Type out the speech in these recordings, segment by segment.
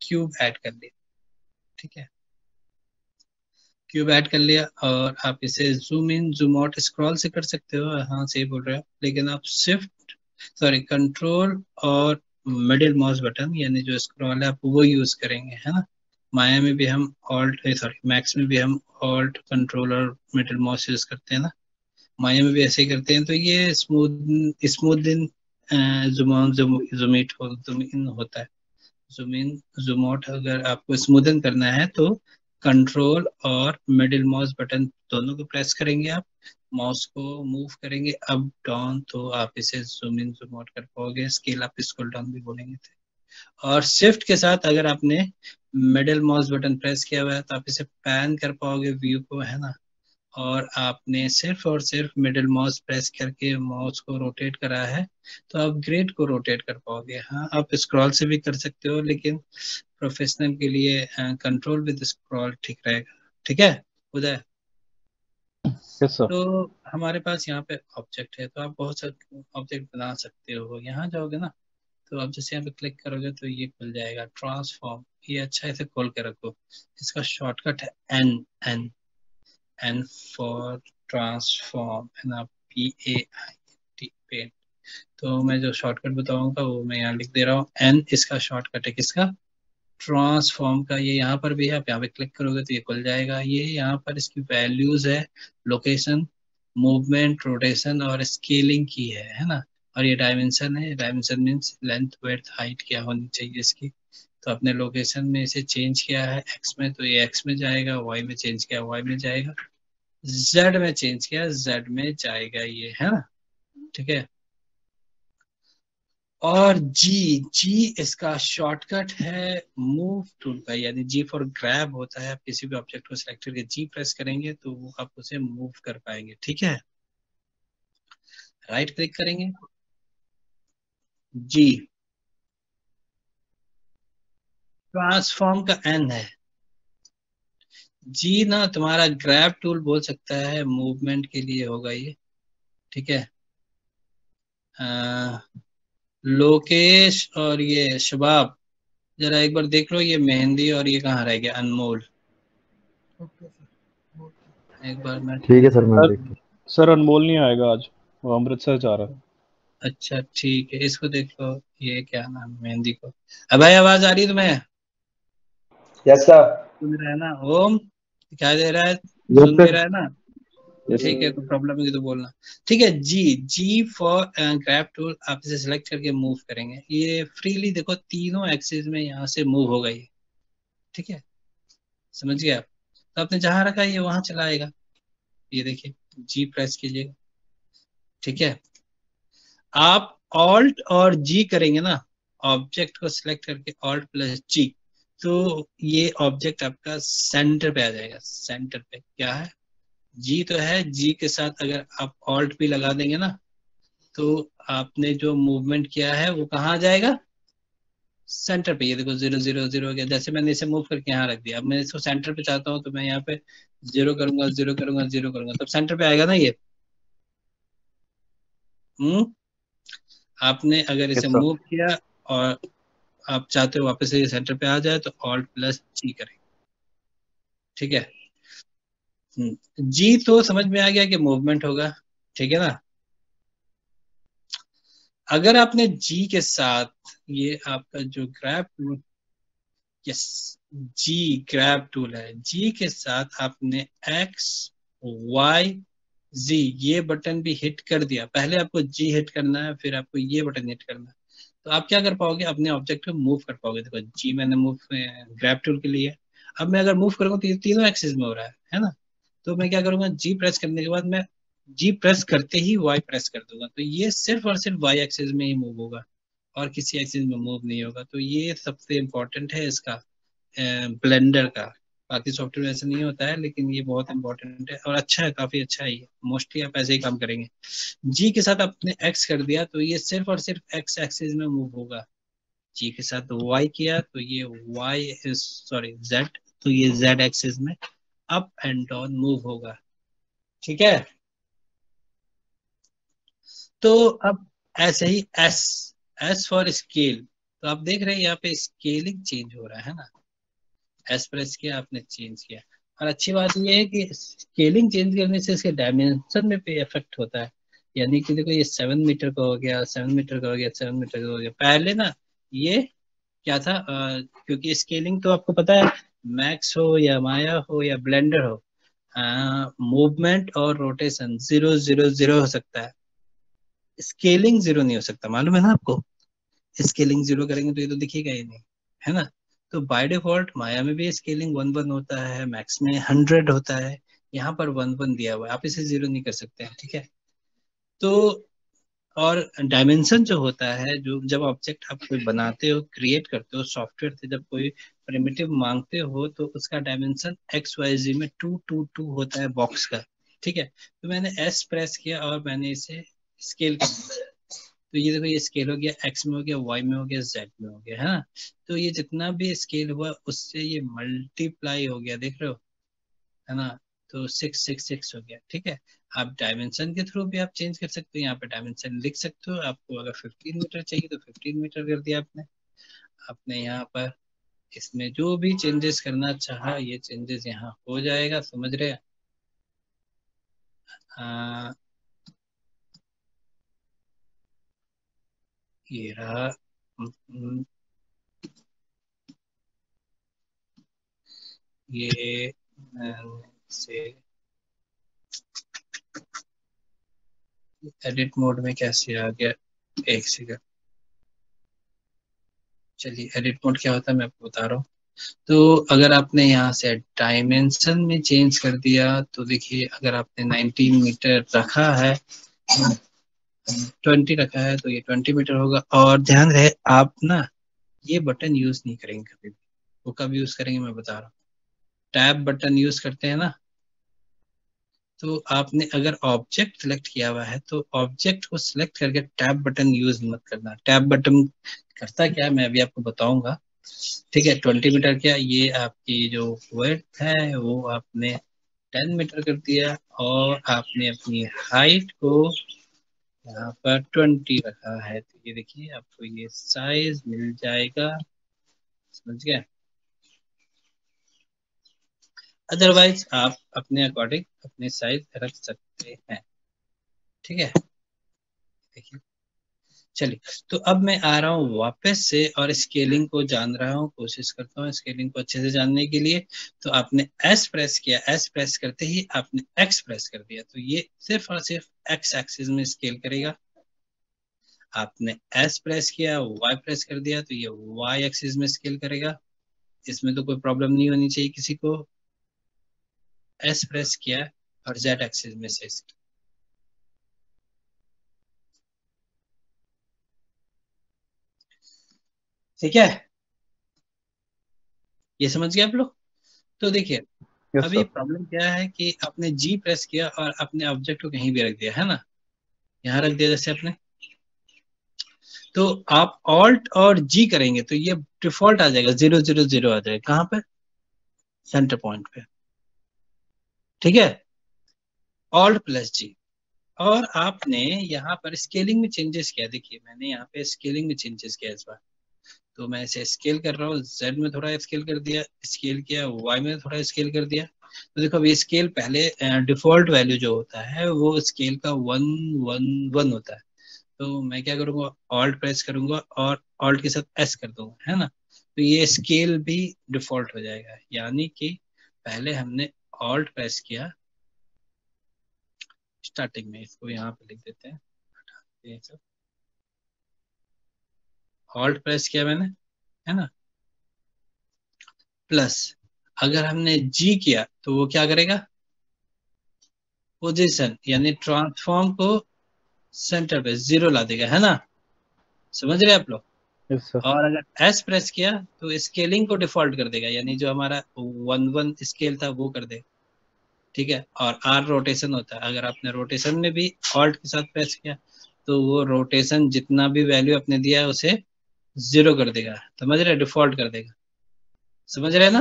Cube add कर लिया, ठीक है, क्यूब ऐड कर लिया। और आप इसे zoom in zoom out scroll से कर सकते हो, हाँ सही बोल रहे हो, लेकिन आप शिफ्ट सॉरी कंट्रोल और मिडिल माउस बटन यानी जो स्क्रॉल है आप वो यूज करेंगे, है ना। माया में भी हम ऑल्ट सॉरी मैक्स में भी हम ऑल्ट कंट्रोल और मिडिल माउस यूज करते हैं ना, माया में भी ऐसे ही करते हैं। तो ये smooth in zoom out zoom in होता है। जूम इन जूम आउट अगर आपको स्मूदन करना है तो कंट्रोल और मिडिल माउस बटन दोनों को प्रेस करेंगे, आप माउस को मूव करेंगे अप डाउन तो आप इसे जूम इन जूम आउट कर पाओगे। स्केल अप स्केल डाउन भी बोलेंगे थे। और शिफ्ट के साथ अगर आपने मिडिल माउस बटन प्रेस किया हुआ है तो आप इसे पैन कर पाओगे व्यू को, है ना। और आपने सिर्फ और सिर्फ मिडिल माउस प्रेस करके माउस को रोटेट करा है तो आप ग्रिड को रोटेट कर पाओगे। हाँ आप स्क्रॉल से भी कर सकते हो, लेकिन प्रोफेशनल के लिए कंट्रोल विद स्क्रॉल ठीक रहेगा, ठीक है उदय। Yes sir. तो हमारे पास यहाँ पे ऑब्जेक्ट है, तो आप बहुत सारे ऑब्जेक्ट बना सकते हो। यहाँ जाओगे ना तो आप जैसे यहाँ पे क्लिक करोगे तो ये खुल जाएगा ट्रांसफॉर्म, ये अच्छा ऐसे खोल के रखो। इसका शॉर्टकट है N N N for transform, है ना, PAINT पेंट। तो मैं जो शॉर्टकट बताऊंगा वो मैं यहाँ लिख दे रहा हूँ, एन इसका शॉर्टकट है किसका, ट्रांसफॉर्म का। ये यहाँ पर भी है, आप यहाँ पे क्लिक करोगे तो ये खुल जाएगा। ये यहाँ पर इसकी वैल्यूज है, लोकेशन, मूवमेंट, रोटेशन और स्केलिंग की है ना। और ये डायमेंशन है, dimension means length width height क्या होनी चाहिए इसकी। तो अपने लोकेशन में इसे चेंज किया है एक्स में तो ये एक्स में जाएगा, वाई में चेंज किया वाई में जाएगा, जेड में चेंज किया जेड में जाएगा, ये है ना, ठीक है। और जी जी इसका शॉर्टकट है मूव टूल का, यानी जी फॉर ग्रैब होता है। आप किसी भी ऑब्जेक्ट को सिलेक्ट करके जी प्रेस करेंगे तो वो आप उसे मूव कर पाएंगे, ठीक है। राइट क्लिक करेंगे, जी ट्रांसफॉर्म का एन है, जी ना तुम्हारा ग्रैब टूल बोल सकता है, मूवमेंट के लिए होगा ये, ठीक है। लोकेश और ये शबाब जरा एक बार देख लो, ये मेहंदी और ये कहाँ रह गया अनमोल, एक बार मैं ठीक है सर, मैं सर देखता हूँ। सर अनमोल नहीं आएगा आज, वो अमृतसर जा रहा है। अच्छा ठीक है, इसको देख लो, ये क्या नाम है, मेहंदी को। अब भाई आवाज आ रही है तुम्हें, यस सर। सुन रहा है ना ओम, दिखाई दे रहा है, यस सुन भी सर। रहा है ना। यस। ठीक है, कोई प्रॉब्लम है तो बोलना। ठीक है, जी जी फॉर ग्रैब टूल, आप इसे सिलेक्ट करके मूव करेंगे, ये फ्रीली देखो तीनों एक्सिस में यहाँ से मूव होगा ये, ठीक है, समझ गए आप। तो आपने जहां रखा है ये वहां चला आएगा, ये देखिए जी प्रेस कीजिएगा, ठीक है। आप ऑल्ट और जी करेंगे ना, ऑब्जेक्ट को सिलेक्ट करके ऑल्ट प्लस जी, तो ये ऑब्जेक्ट आपका सेंटर पे आ जाएगा। सेंटर पे क्या है, जी तो है, जी के साथ अगर आप ऑल्ट भी लगा देंगे ना तो आपने जो मूवमेंट किया है वो कहाँ आ जाएगा, सेंटर पे। ये देखो 0 0 0 हो गया, जैसे मैंने इसे मूव करके यहाँ रख दिया। अब मैं इसको सेंटर पे चाहता हूँ तो मैं यहाँ पे 0 करूंगा 0 करूंगा 0 करूंगा, तब सेंटर पे आएगा ना ये। हम्म, आपने अगर इसे यस सर। मूव किया और आप चाहते हो वापस से ये सेंटर पे आ जाए तो ऑल्ट प्लस जी करें, ठीक है। जी तो समझ में आ गया कि मूवमेंट होगा, ठीक है ना। अगर आपने जी के साथ ये आपका जो ग्रैब टूल, यस जी ग्रैब टूल है, जी के साथ आपने एक्स वाई जी ये बटन भी हिट कर दिया, पहले आपको जी हिट करना है फिर आपको ये बटन हिट करना है, तो आप क्या कर पाओगे, अपने ऑब्जेक्ट को मूव कर पाओगे। देखो जी मैंने मूव ग्रैब टूल के लिए, अब मैं अगर मूव करूंगा तो ये तीनों एक्सिस में हो रहा है ना। तो मैं क्या करूंगा, जी प्रेस करने के बाद मैं जी प्रेस करते ही वाई प्रेस कर दूंगा, तो ये सिर्फ और सिर्फ वाई एक्सिस में ही मूव होगा और किसी एक्सिस में मूव नहीं होगा। तो ये सबसे इम्पोर्टेंट है इसका, ब्लेंडर का। बाकी सॉफ्टवेयर ऐसा नहीं होता है, लेकिन ये बहुत इंपॉर्टेंट है और अच्छा है, काफी अच्छा है ये। मोस्टली आप ऐसे ही काम करेंगे। जी के साथ आपने एक्स कर दिया तो ये सिर्फ और सिर्फ एक्स एक्सिस में मूव होगा। जी के साथ वाई किया तो ये वाई सॉरी जेड, तो ये जेड एक्सिस में अप एंड डाउन मूव होगा, ठीक है। तो अब ऐसे ही एस, एस फॉर स्केल, तो आप देख रहे हैं यहाँ पे स्केलिंग चेंज हो रहा है ना, एस प्रेस किया आपने चेंज किया। और अच्छी बात ये है कि स्केलिंग चेंज करने से इसके डायमेंशन में भी इफेक्ट होता है। यानी कि देखो ये 7 मीटर का हो गया, 7 मीटर का हो गया, 7 मीटर का हो गया। पहले ना ये क्या था, क्योंकि स्केलिंग तो आपको पता है, मैक्स हो या माया हो या ब्लेंडर हो, मूवमेंट और रोटेशन 0 0 0 हो सकता है, स्केलिंग 0 नहीं हो सकता। मालूम है ना आपको, स्केलिंग 0 करेंगे तो ये तो दिखेगा ही नहीं, है ना। तो बाय डिफॉल्ट माया में भी स्केलिंग 1 1 होता है, मैक्स में 100 होता है, यहाँ पर 1 1 दिया हुआ है, आप इसे 0 नहीं कर सकते हैं, ठीक है। तो और डायमेंशन जो होता है, जो जब ऑब्जेक्ट आप कोई बनाते हो, क्रिएट करते हो सॉफ्टवेयर से, जब कोई प्रिमिटिव मांगते हो तो उसका डायमेंशन XYZ में 2 2 2 होता है बॉक्स का, ठीक है। तो मैंने S प्रेस किया और मैंने इसे स्केल कर दिया। तो ये देखो, ये स्केल हो गया, X में हो गया, Y में हो गया, Z में हो गया, है ना। तो ये जितना भी स्केल हुआ उससे ये मल्टीप्लाई हो गया, देख रहे हो, है ना। तो 6 6 6 हो गया, ठीक है। आप डायमेंशन के थ्रू भी आप चेंज कर सकते हो, यहाँ पे डायमेंशन लिख सकते हो। आपको अगर 15 मीटर चाहिए तो 15 मीटर कर दिया आपने। आपने यहाँ पर इसमें जो भी चेंजेस करना चाहा, ये चेंजेस यहाँ हो जाएगा, समझ रहे हैं। ये रहा, ये से एडिट मोड में कैसे आ गया, एक सेकंड। चलिए, एडिट मोड क्या होता है मैं आपको बता रहा हूँ। तो अगर आपने यहाँ से डायमेंशन में चेंज कर दिया तो देखिए, अगर आपने 19 मीटर रखा है, 20 रखा है, तो ये 20 मीटर होगा। और ध्यान रहे आप ना ये बटन यूज नहीं करेंगे कभी भी। वो कब यूज करेंगे मैं बता रहा हूँ। टैब बटन यूज करते हैं ना, तो आपने अगर ऑब्जेक्ट सेलेक्ट किया हुआ है तो ऑब्जेक्ट को सिलेक्ट करके टैब बटन यूज मत करना। टैब बटन करता क्या है मैं अभी आपको बताऊंगा, ठीक है। 20 मीटर क्या, ये आपकी जो विड्थ है वो आपने 10 मीटर कर दिया, और आपने अपनी हाइट को यहाँ पर 20 रखा है। तो ये देखिए आपको ये साइज मिल जाएगा, समझ गया। अदरवाइज आप अपने अकॉर्डिंग अपने साइज रख सकते हैं, ठीक है। देखिए, चलिए, तो अब मैं आ रहा हूँ वापस से और स्केलिंग को जान रहा हूँ, कोशिश करता हूँ स्केलिंग को अच्छे से जानने के लिए। तो आपने S प्रेस किया, S प्रेस करते ही आपने X प्रेस कर दिया, तो ये सिर्फ और सिर्फ X एक्सिस में स्केल करेगा। आपने S प्रेस किया, Y प्रेस कर दिया, तो ये Y एक्सिस में स्केल करेगा। इसमें तो कोई प्रॉब्लम नहीं होनी चाहिए किसी को। S प्रेस किया और Z एक्सिस में से, ठीक है। ये समझ गए आप लोग। तो देखिए, यस अभी सर। प्रॉब्लम क्या है कि आपने G प्रेस किया और अपने ऑब्जेक्ट को कहीं भी रख दिया, है ना। यहाँ रख दिया जैसे आपने, तो आप ऑल्ट और G करेंगे तो ये डिफॉल्ट आ जाएगा, 0 0 0 आ जाएगा। कहाँ पे, सेंटर पॉइंट पे, ठीक है। Alt plus G। और आपने यहाँ पर स्केलिंग में चेंजेस किया, देखिए मैंने यहाँ पे स्केलिंग में चेंजेस किया इस बार। तो मैं इसे स्केल कर रहा हूँ, Z में थोड़ा स्केल कर दिया, स्केल किया, Y में थोड़ा स्केल कर दिया। तो देखो अभी स्केल पहले डिफॉल्ट वैल्यू जो होता है वो स्केल का 1 1 1 होता है। तो मैं क्या करूंगा, ऑल्ट प्रेस करूंगा और ऑल्ट के साथ S कर दूंगा, है ना। तो ये स्केल भी डिफॉल्ट हो जाएगा। यानी कि पहले हमने ऑल्ट प्रेस किया स्टार्टिंग में, इसको यहाँ पे लिख देते हैं, ये सब ऑल्ट प्रेस किया मैंने, है ना। प्लस अगर हमने G किया तो वो क्या करेगा, पोजीशन यानी ट्रांसफॉर्म को सेंटर पे 0 ला देगा, है ना। समझ रहे आप लोग। Yes sir. और अगर S प्रेस किया तो स्केलिंग को डिफॉल्ट कर देगा, यानी जो हमारा 1 1 स्केल था वो कर देगा, ठीक है। और R रोटेशन होता है, अगर आपने रोटेशन में भी ऑल्ट के साथ प्रेस किया तो वो रोटेशन जितना भी वैल्यू आपने दिया है उसे 0 कर देगा, समझ रहे, डिफॉल्ट कर देगा, समझ रहे ना।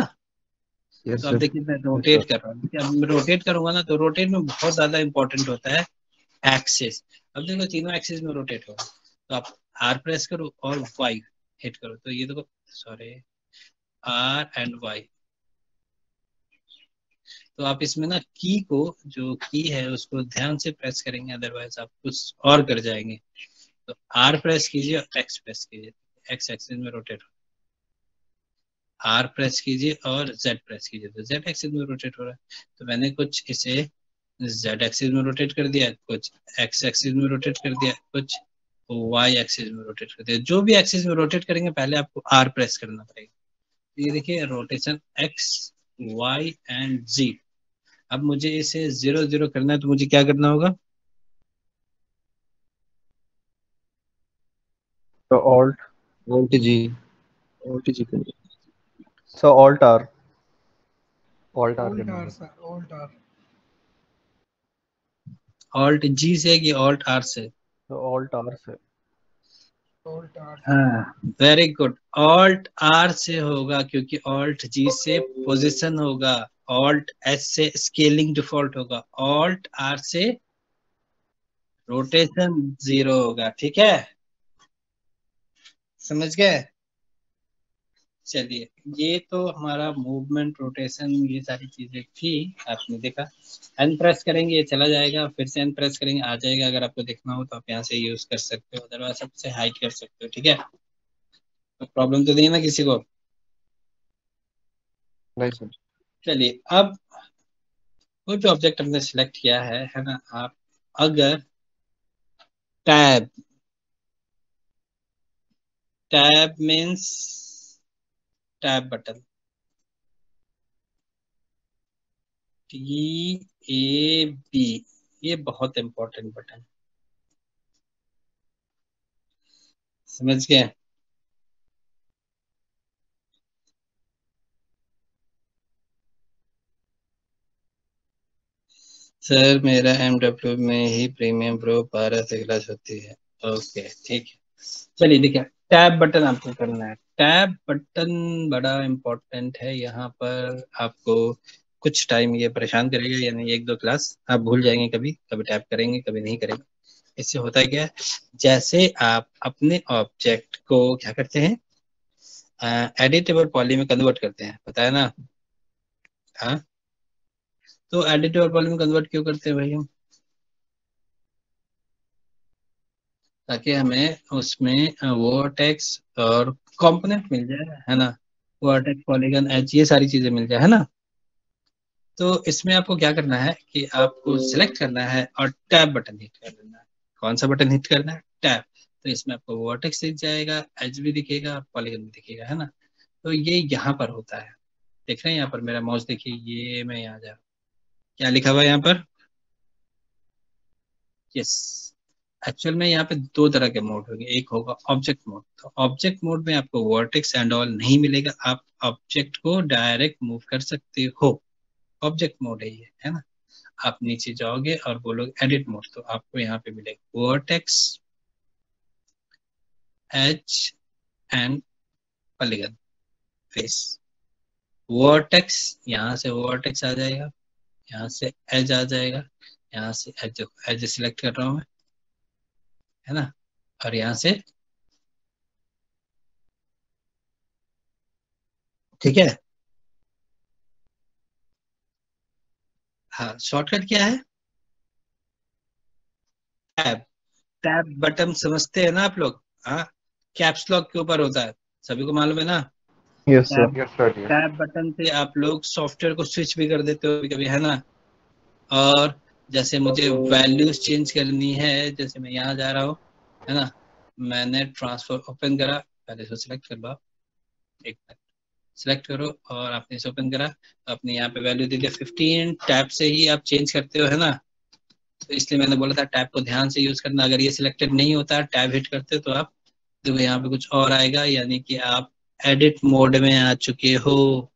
यस तो अब सर। देखिए मैं यस रोटेट सर। कर रहा हूँ, अब मैं रोटेट करूंगा ना तो रोटेट में बहुत ज्यादा इंपॉर्टेंट होता है एक्सिस। अब देखो तीनों एक्सिस में रोटेट होगा, तो आप R प्रेस करो और Y, हिट करो तो ये देखो, सॉरी, आर एंड वाई। तो आप इसमें ना की को, जो की है उसको ध्यान से प्रेस करेंगे, अदरवाइज आप कुछ और कर जाएंगे। तो आर प्रेस कीजिए और एक्स प्रेस कीजिए, एक्स एक्सिस में रोटेट हो। आर प्रेस कीजिए और जेड प्रेस कीजिए, तो जेड एक्सिस में रोटेट हो रहा है। तो मैंने कुछ इसे जेड एक्सिस में रोटेट कर दिया, कुछ एक्स एक्सिस में रोटेट कर दिया, कुछ वाई एक्सिस में रोटेट कर दिया। जो भी एक्सिस में रोटेट करेंगे पहले आपको आर प्रेस करना पड़ेगा। ये देखिए रोटेशन एक्स, वाई एंड जी। अब मुझे इसे 0 0 करना है, तो मुझे क्या करना होगा? तो alt alt G, alt G करिए। So alt R, alt R alt करना आर है। Sir, alt R. Alt G से कि ऑल्ट आर से? तो ऑल्ट आर से। Alt R sir. हाँ, वेरी गुड। ऑल्ट आर से होगा, क्योंकि ऑल्ट जी से पोजीशन होगा, ऑल्ट एस से स्केलिंग डिफॉल्ट होगा, ऑल्ट आर से रोटेशन 0 होगा। ठीक है, समझ गए? चलिए, ये तो हमारा मूवमेंट, रोटेशन, ये सारी चीजें थी, आपने देखा। एन प्रेस करेंगे ये चला जाएगा, फिर से एन प्रेस करेंगे आ जाएगा। अगर आपको देखना हो तो आप यहाँ से यूज कर सकते हो, अदरवाइज सबसे हाइड कर सकते हो। ठीक है, तो प्रॉब्लम तो नहीं है ना किसी को? नहीं सर। चलिए, अब कोई भी ऑब्जेक्ट हमने सिलेक्ट किया है ना। आप अगर tab, tab means tab button, TAB, ये बहुत इंपॉर्टेंट बटन, समझ गए? सर मेरा MW में ही प्रीमियम प्रो 12 से क्लास होती है। ओके ठीक है, चलिए देखिए, टैब बटन आपको करना है। टैब बटन बड़ा इम्पोर्टेंट है। यहाँ पर आपको कुछ टाइम ये परेशान करेगा, यानी 1 2 क्लास आप भूल जाएंगे, कभी कभी टैप करेंगे कभी नहीं करेंगे। इससे होता है क्या, जैसे आप अपने ऑब्जेक्ट को क्या करते हैं, एडिटेबल पॉली में कन्वर्ट करते हैं, पता है ना? हाँ, तो एडिटेबल पॉली में कन्वर्ट क्यों करते हैं भाई हम? ताकि हमें उसमें वर्टेक्स और कंपोनेंट मिल जाए, है ना? वर्टेक्स, पॉलीगन, एज, ये सारी चीजें मिल जाए, है ना? तो इसमें आपको क्या करना है कि आपको सिलेक्ट करना है और टैब बटन हिट कर देना है। कौन सा बटन हिट करना है? टैब। तो इसमें आपको वर्टेक्स दिख जाएगा, एज भी दिखेगा, पॉलीगन भी दिखेगा, है ना? तो ये यहाँ पर होता है। देख रहे हैं यहाँ पर मेरा माउस, देखिए ये मैं यहाँ जा रहा हूँ, क्या लिखा हुआ है यहाँ पर? यस। एक्चुअल में यहाँ पे 2 तरह के मोड होंगे, एक होगा ऑब्जेक्ट मोड। तो ऑब्जेक्ट मोड में आपको वर्टेक्स एंड ऑल नहीं मिलेगा, आप ऑब्जेक्ट को डायरेक्ट मूव कर सकते हो। ऑब्जेक्ट मोड है ये, है ना? आप नीचे जाओगे और बोलोगे एडिट मोड, तो आपको यहाँ पे मिलेगा vertex, edge and polygon, face. Vertex, यहाँ से वर्टेक्स आ जाएगा, यहाँ से एज आ जाएगा, यहाँ से एज, एज सिलेक्ट कर रहा हूँ मैं, है ना? और यहाँ से, ठीक है। हाँ, शॉर्टकट क्या है? टैब। टैब बटन समझते हैं ना आप लोग? हाँ, कैप्स लॉक के ऊपर होता है, सभी को मालूम है ना? Yes sir. Tab, yes sir, yes. Tab button से आप लोग सॉफ्टवेयर को स्विच भी कर देते हो कभी कभी, है ना? और जैसे मुझे वैल्यूज चेंज करनी है, जैसे मैं यहाँ जा रहा हूँ, है ना? मैंने ट्रांसफर ओपन करा, पहले इसको सिलेक्ट कर लो, एक मिनट, सिलेक्ट करो और आपने इसे ओपन करा, आपने यहाँ पे वैल्यू दे दिया 15। टैब से ही आप चेंज करते हो, है ना? तो इसलिए मैंने बोला था टैब को ध्यान से यूज करना। अगर ये सिलेक्टेड नहीं होता, टैब हिट करते, तो आप देखो यहाँ पे कुछ और आएगा, यानी कि आप एडिट मोड में आ चुके हो,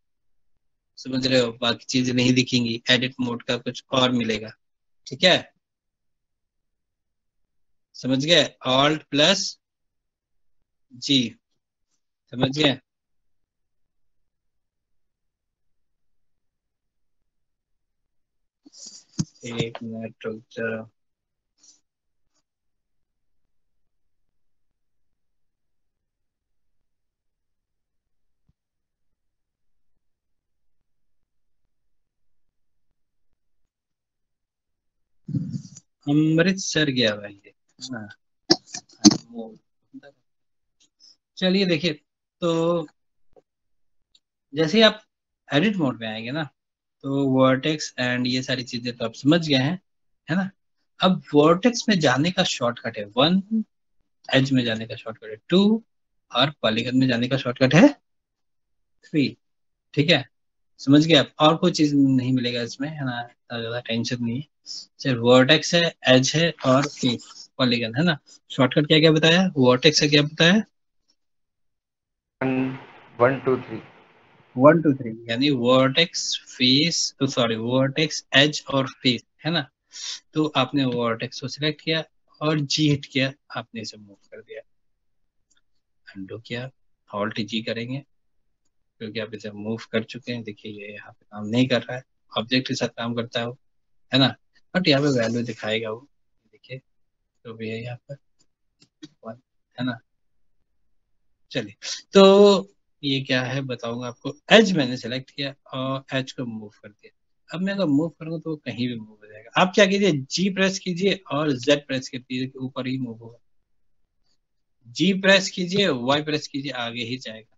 समझ रहे हो? बाकी चीजें नहीं दिखेंगी, एडिट मोड का कुछ और मिलेगा। ठीक है, समझ गए? ऑल्ट प्लस जी, समझ गए? एक मिनट रुक जाओ। अमृतसर गया हुआ है ये। हाँ, चलिए देखिए, तो जैसे ही आप एडिट मोड में आएंगे ना, तो वर्टेक्स एंड ये सारी चीजें तो आप समझ गए हैं, है ना। अब वर्टेक्स में जाने का शॉर्टकट है 1, एज में जाने का शॉर्टकट है 2, और पॉलीगन में जाने का शॉर्टकट है 3। ठीक है, समझ गए आप। और कोई चीज नहीं मिलेगा इसमें, है ना, ज्यादा टेंशन नहीं है। सिर्फ वर्टेक्स है, एज है और फेस, पॉलीगन, है ना। शॉर्टकट क्या क्या बताया, वर्टेक्स है क्या बताया, 1 2 3। 1 2 3, यानी vertex, face, sorry vertex, edge और फेस, है ना। तो आपने वर्टेक्स को सिलेक्ट किया और जी हिट किया, आपने इसे मूव कर दिया। अंडू किया, ऑल्ट जी करेंगे क्योंकि आप इसे मूव कर चुके हैं। देखिए ये यहाँ पे काम नहीं कर रहा है, ऑब्जेक्ट के साथ काम करता है वो, है ना। बट यहाँ पे वैल्यू दिखाएगा वो, देखिए जो भी है यहाँ पर 1, है ना। चलिए, तो ये क्या है बताऊंगा आपको। एज मैंने सेलेक्ट किया और एज को मूव कर दिया। अब मैं अगर मूव करूंगा तो वो कहीं भी मूव हो जाएगा। आप क्या कीजिए, जी प्रेस कीजिए और जेड प्रेस कर दीजिए, ऊपर ही मूव होगा। जी प्रेस कीजिए, वाई प्रेस कीजिए, आगे ही जाएगा।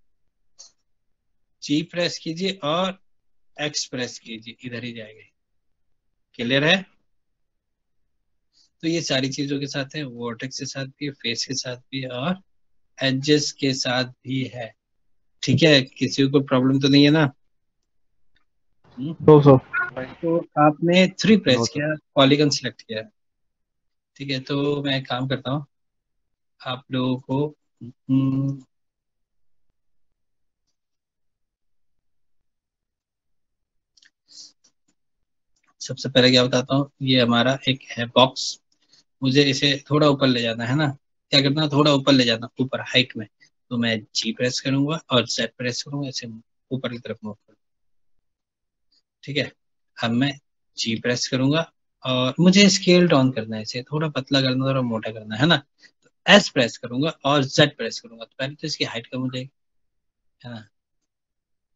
जी प्रेस कीजिए और एक्स प्रेस कीजिए, इधर ही जाएगा। क्लियर है। तो ये सारी चीजों के साथ है, वर्टेक्स के साथ भी, फेस के साथ भी और एजेस के साथ भी है। ठीक है, किसी को प्रॉब्लम तो नहीं है ना। No, sir. तो आपने 3 नो प्रेस सर। किया, पॉलीगन सिलेक्ट किया। ठीक है, तो मैं एक काम करता हूँ, आप लोगों को सबसे पहले क्या बताता हूँ। ये हमारा एक है बॉक्स, मुझे इसे थोड़ा ऊपर ले जाना है ना। क्या करना है, थोड़ा ऊपर ले जाना, ऊपर हाइट में। तो मैं जी प्रेस करूंगा और जेड प्रेस करूंगा, इसे ऊपर की तरफ मूव करूंगा। ठीक है, अब मैं जी प्रेस करूंगा और मुझे स्केल डाउन करना है, इसे थोड़ा पतला करना, थोड़ा मोटा करना है ना। तो एस प्रेस करूंगा और जेड प्रेस करूंगा, तो पहले तो इसकी हाइट कम हो जाएगी, है ना,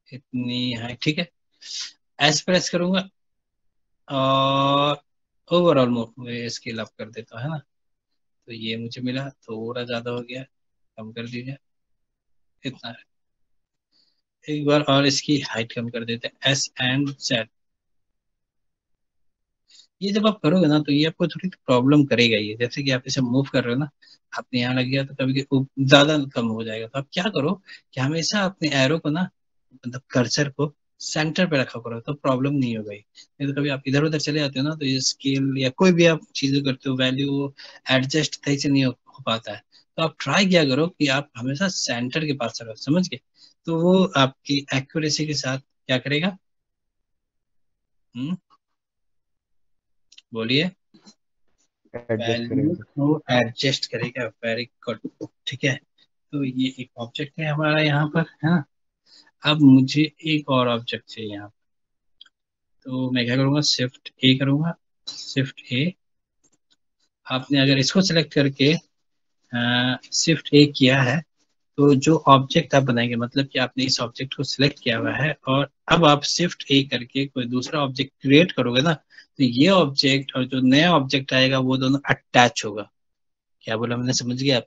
इतनी हाइट। ठीक है, एस प्रेस करूंगा और ओवरऑल स्केल अप कर देता हूँ, है ना। तो ये मुझे मिला, थोड़ा ज्यादा हो गया, कम कर दीजिए, इतना है। एक बार और इसकी हाइट कम कर देते हैं, एस एंड जेड। ये जब आप करोगे ना, तो ये आपको थोड़ी प्रॉब्लम करेगा। ये जैसे कि आप इसे मूव कर रहे हो ना, आपने यहाँ लग गया तो कभी ज्यादा कम हो जाएगा। तो आप क्या करो कि हमेशा अपने एरो को ना, मतलब कर्सर को सेंटर पे रखा करो, तो प्रॉब्लम नहीं होगा। नहीं तो कभी आप इधर उधर चले जाते हो ना, तो ये स्केल या कोई भी आप चीजें करते हो, वैल्यू एडजस्ट सही से नहीं हो पाता है। तो आप ट्राई किया करो कि आप हमेशा सेंटर के पास रहो, समझ गए। तो वो आपकी एक्यूरेसी के साथ क्या करेगा, बोलिए, एडजस्ट वैल्यू करेगा सर। को एडजस्ट करेगा। Very good. ठीक है, तो ये एक ऑब्जेक्ट है हमारा यहाँ पर, है ना। अब मुझे एक और ऑब्जेक्ट चाहिए यहाँ पर। तो मैं क्या करूँगा, शिफ्ट ए करूँगा, शिफ्ट ए। आपने अगर इसको सेलेक्ट करके शिफ्ट ए किया है, तो जो ऑब्जेक्ट आप बनाएंगे, मतलब कि आपने इस ऑब्जेक्ट को सिलेक्ट किया हुआ है और अब आप शिफ्ट ए करके कोई दूसरा ऑब्जेक्ट क्रिएट करोगे ना, तो ये ऑब्जेक्ट और जो नया ऑब्जेक्ट आएगा वो दोनों अटैच होगा। क्या बोला मैंने, समझ गया आप।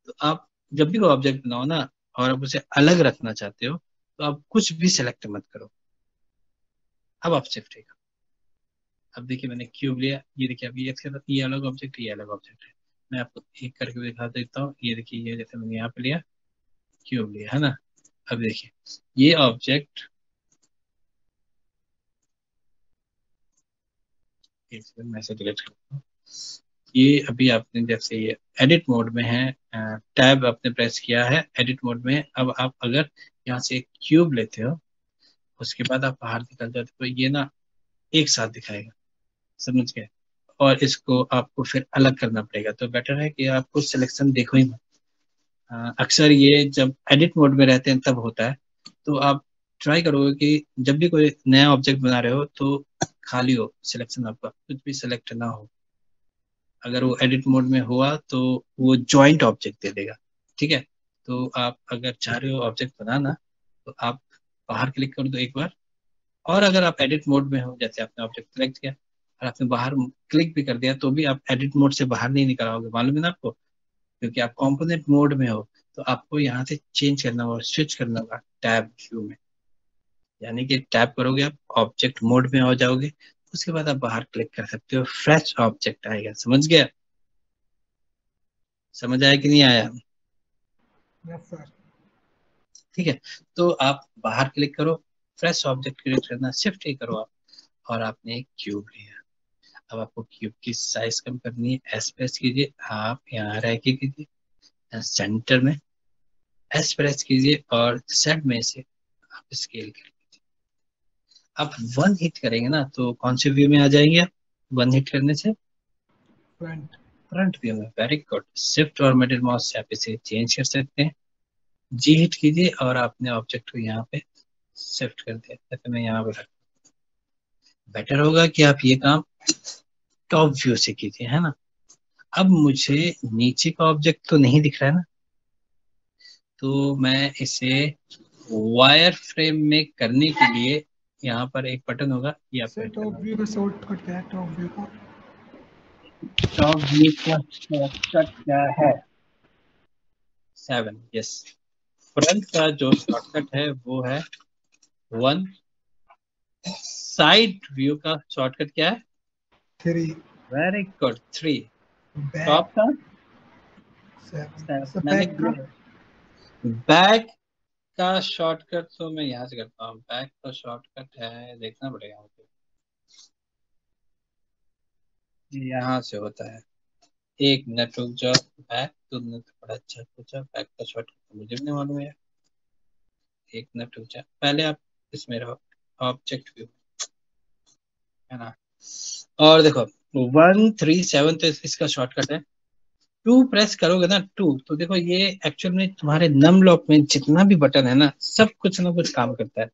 तो आप जब भी कोई ऑब्जेक्ट बनाओ ना और आप उसे अलग रखना चाहते हो, तो आप कुछ भी सिलेक्ट मत करो। अब आप शिफ्ट करो। अब देखिए मैंने क्यूब लिया, ये देखिए, अब ये अलग ऑब्जेक्ट है, ये अलग ऑब्जेक्ट है। मैं आपको एक करके दिखा देता हूँ। ये देखिए, ये जैसे मैंने यहाँ पे लिया, क्यूब लिया, है ना। अब देखिए ये ऑब्जेक्ट, एक सेकंड मैं इसे डिलीट करता हूँ। ये अभी आपने जैसे ये एडिट मोड में है, टैब आपने प्रेस किया है, एडिट मोड में है। अब आप अगर यहाँ से एक क्यूब लेते हो, उसके बाद आप बाहर निकल जाते हो, तो ये ना एक साथ दिखाएगा, समझ गए। और इसको आपको फिर अलग करना पड़ेगा, तो बेटर है कि आपको सिलेक्शन देखो ही मत। अक्सर ये जब एडिट मोड में रहते हैं तब होता है। तो आप ट्राई करोगे कि जब भी कोई नया ऑब्जेक्ट बना रहे हो तो खाली हो सिलेक्शन, आपका कुछ भी सिलेक्ट ना हो। अगर वो एडिट मोड में हुआ तो वो जॉइंट ऑब्जेक्ट दे देगा। ठीक है, तो आप अगर चाह रहे हो ऑब्जेक्ट बनाना, तो आप बाहर क्लिक कर दो एक बार। और अगर आप एडिट मोड में हो, जैसे आपने ऑब्जेक्ट सेलेक्ट किया, और आपने बाहर क्लिक भी कर दिया तो भी आप एडिट मोड से बाहर नहीं निकल आओगे, मालूम है ना आपको, क्योंकि आप कंपोनेंट मोड में हो। तो आपको यहाँ से चेंज करना होगा, स्विच करना होगा टैब व्यू में, यानी कि टैप करोगे आप ऑब्जेक्ट मोड में हो जाओगे, उसके बाद आप बाहर क्लिक कर सकते हो, फ्रेश ऑब्जेक्ट आएगा। समझ गया? समझ आया कि नहीं आया? Yes sir. ठीक है, तो आप बाहर क्लिक करो, फ्रेश ऑब्जेक्ट क्रिएट करना, शिफ्ट ही करो आप, और आपने एक क्यूब लिया। अब आपको क्यूब की साइज कम करनी है, एस प्रेस कीजिए, आप यहाँ रह के कीजिए, सेंटर में एस प्रेस कीजिए और सेट में से आप स्केल कर लीजिए। आप वन हिट करेंगे ना तो कौन से व्यू में आ जाएंगे आप? वन हिट करने से फ्रंट। फ्रंट व्यू में। Very good. शिफ्ट और मिडिल माउस से आप इसे चेंज कर सकते हैं। जी हिट कीजिए और आपने ऑब्जेक्ट को यहाँ पे शिफ्ट कर दिया, जैसे मैं यहाँ पे रख, बेटर होगा कि आप ये काम टॉप व्यू से कीजिए, है ना। अब मुझे नीचे का ऑब्जेक्ट तो नहीं दिख रहा है ना, तो मैं इसे वायर फ्रेम में करने के लिए यहाँ पर एक बटन होगा, ये आपको सर hit टॉप करना व्यू का शॉर्टकट क्या है? टॉप व्यू का होगा। टॉप व्यू का शॉर्टकट क्या है? 7। यस, फ्रंट का जो शॉर्टकट है वो है 1। साइड व्यू का शॉर्टकट क्या है? 3। Very good, 3। बैक टॉप का 7। सर मैंने बैक का बैक का शॉर्टकट तो मैं यहाँ से करता हूँ। बैक का शॉर्टकट है, देखना पड़ेगा मुझे, यहाँ से होता है। एक मिनट रुक जाओ। बैक तुमने तो बड़ा अच्छा पूछा, बैक का शॉर्टकट तो मुझे भी नहीं मालूम है। एक मिनट रुक जाओ, पहले आप इसमें रहो, ऑब्जेक्ट व्यू, है ना। और देखो 137 तो इसका शॉर्टकट है। 2 प्रेस करोगे ना, 2, तो देखो ये एक्चुअल में तुम्हारे नम लॉक में जितना भी बटन है ना, सब कुछ ना कुछ काम करता है।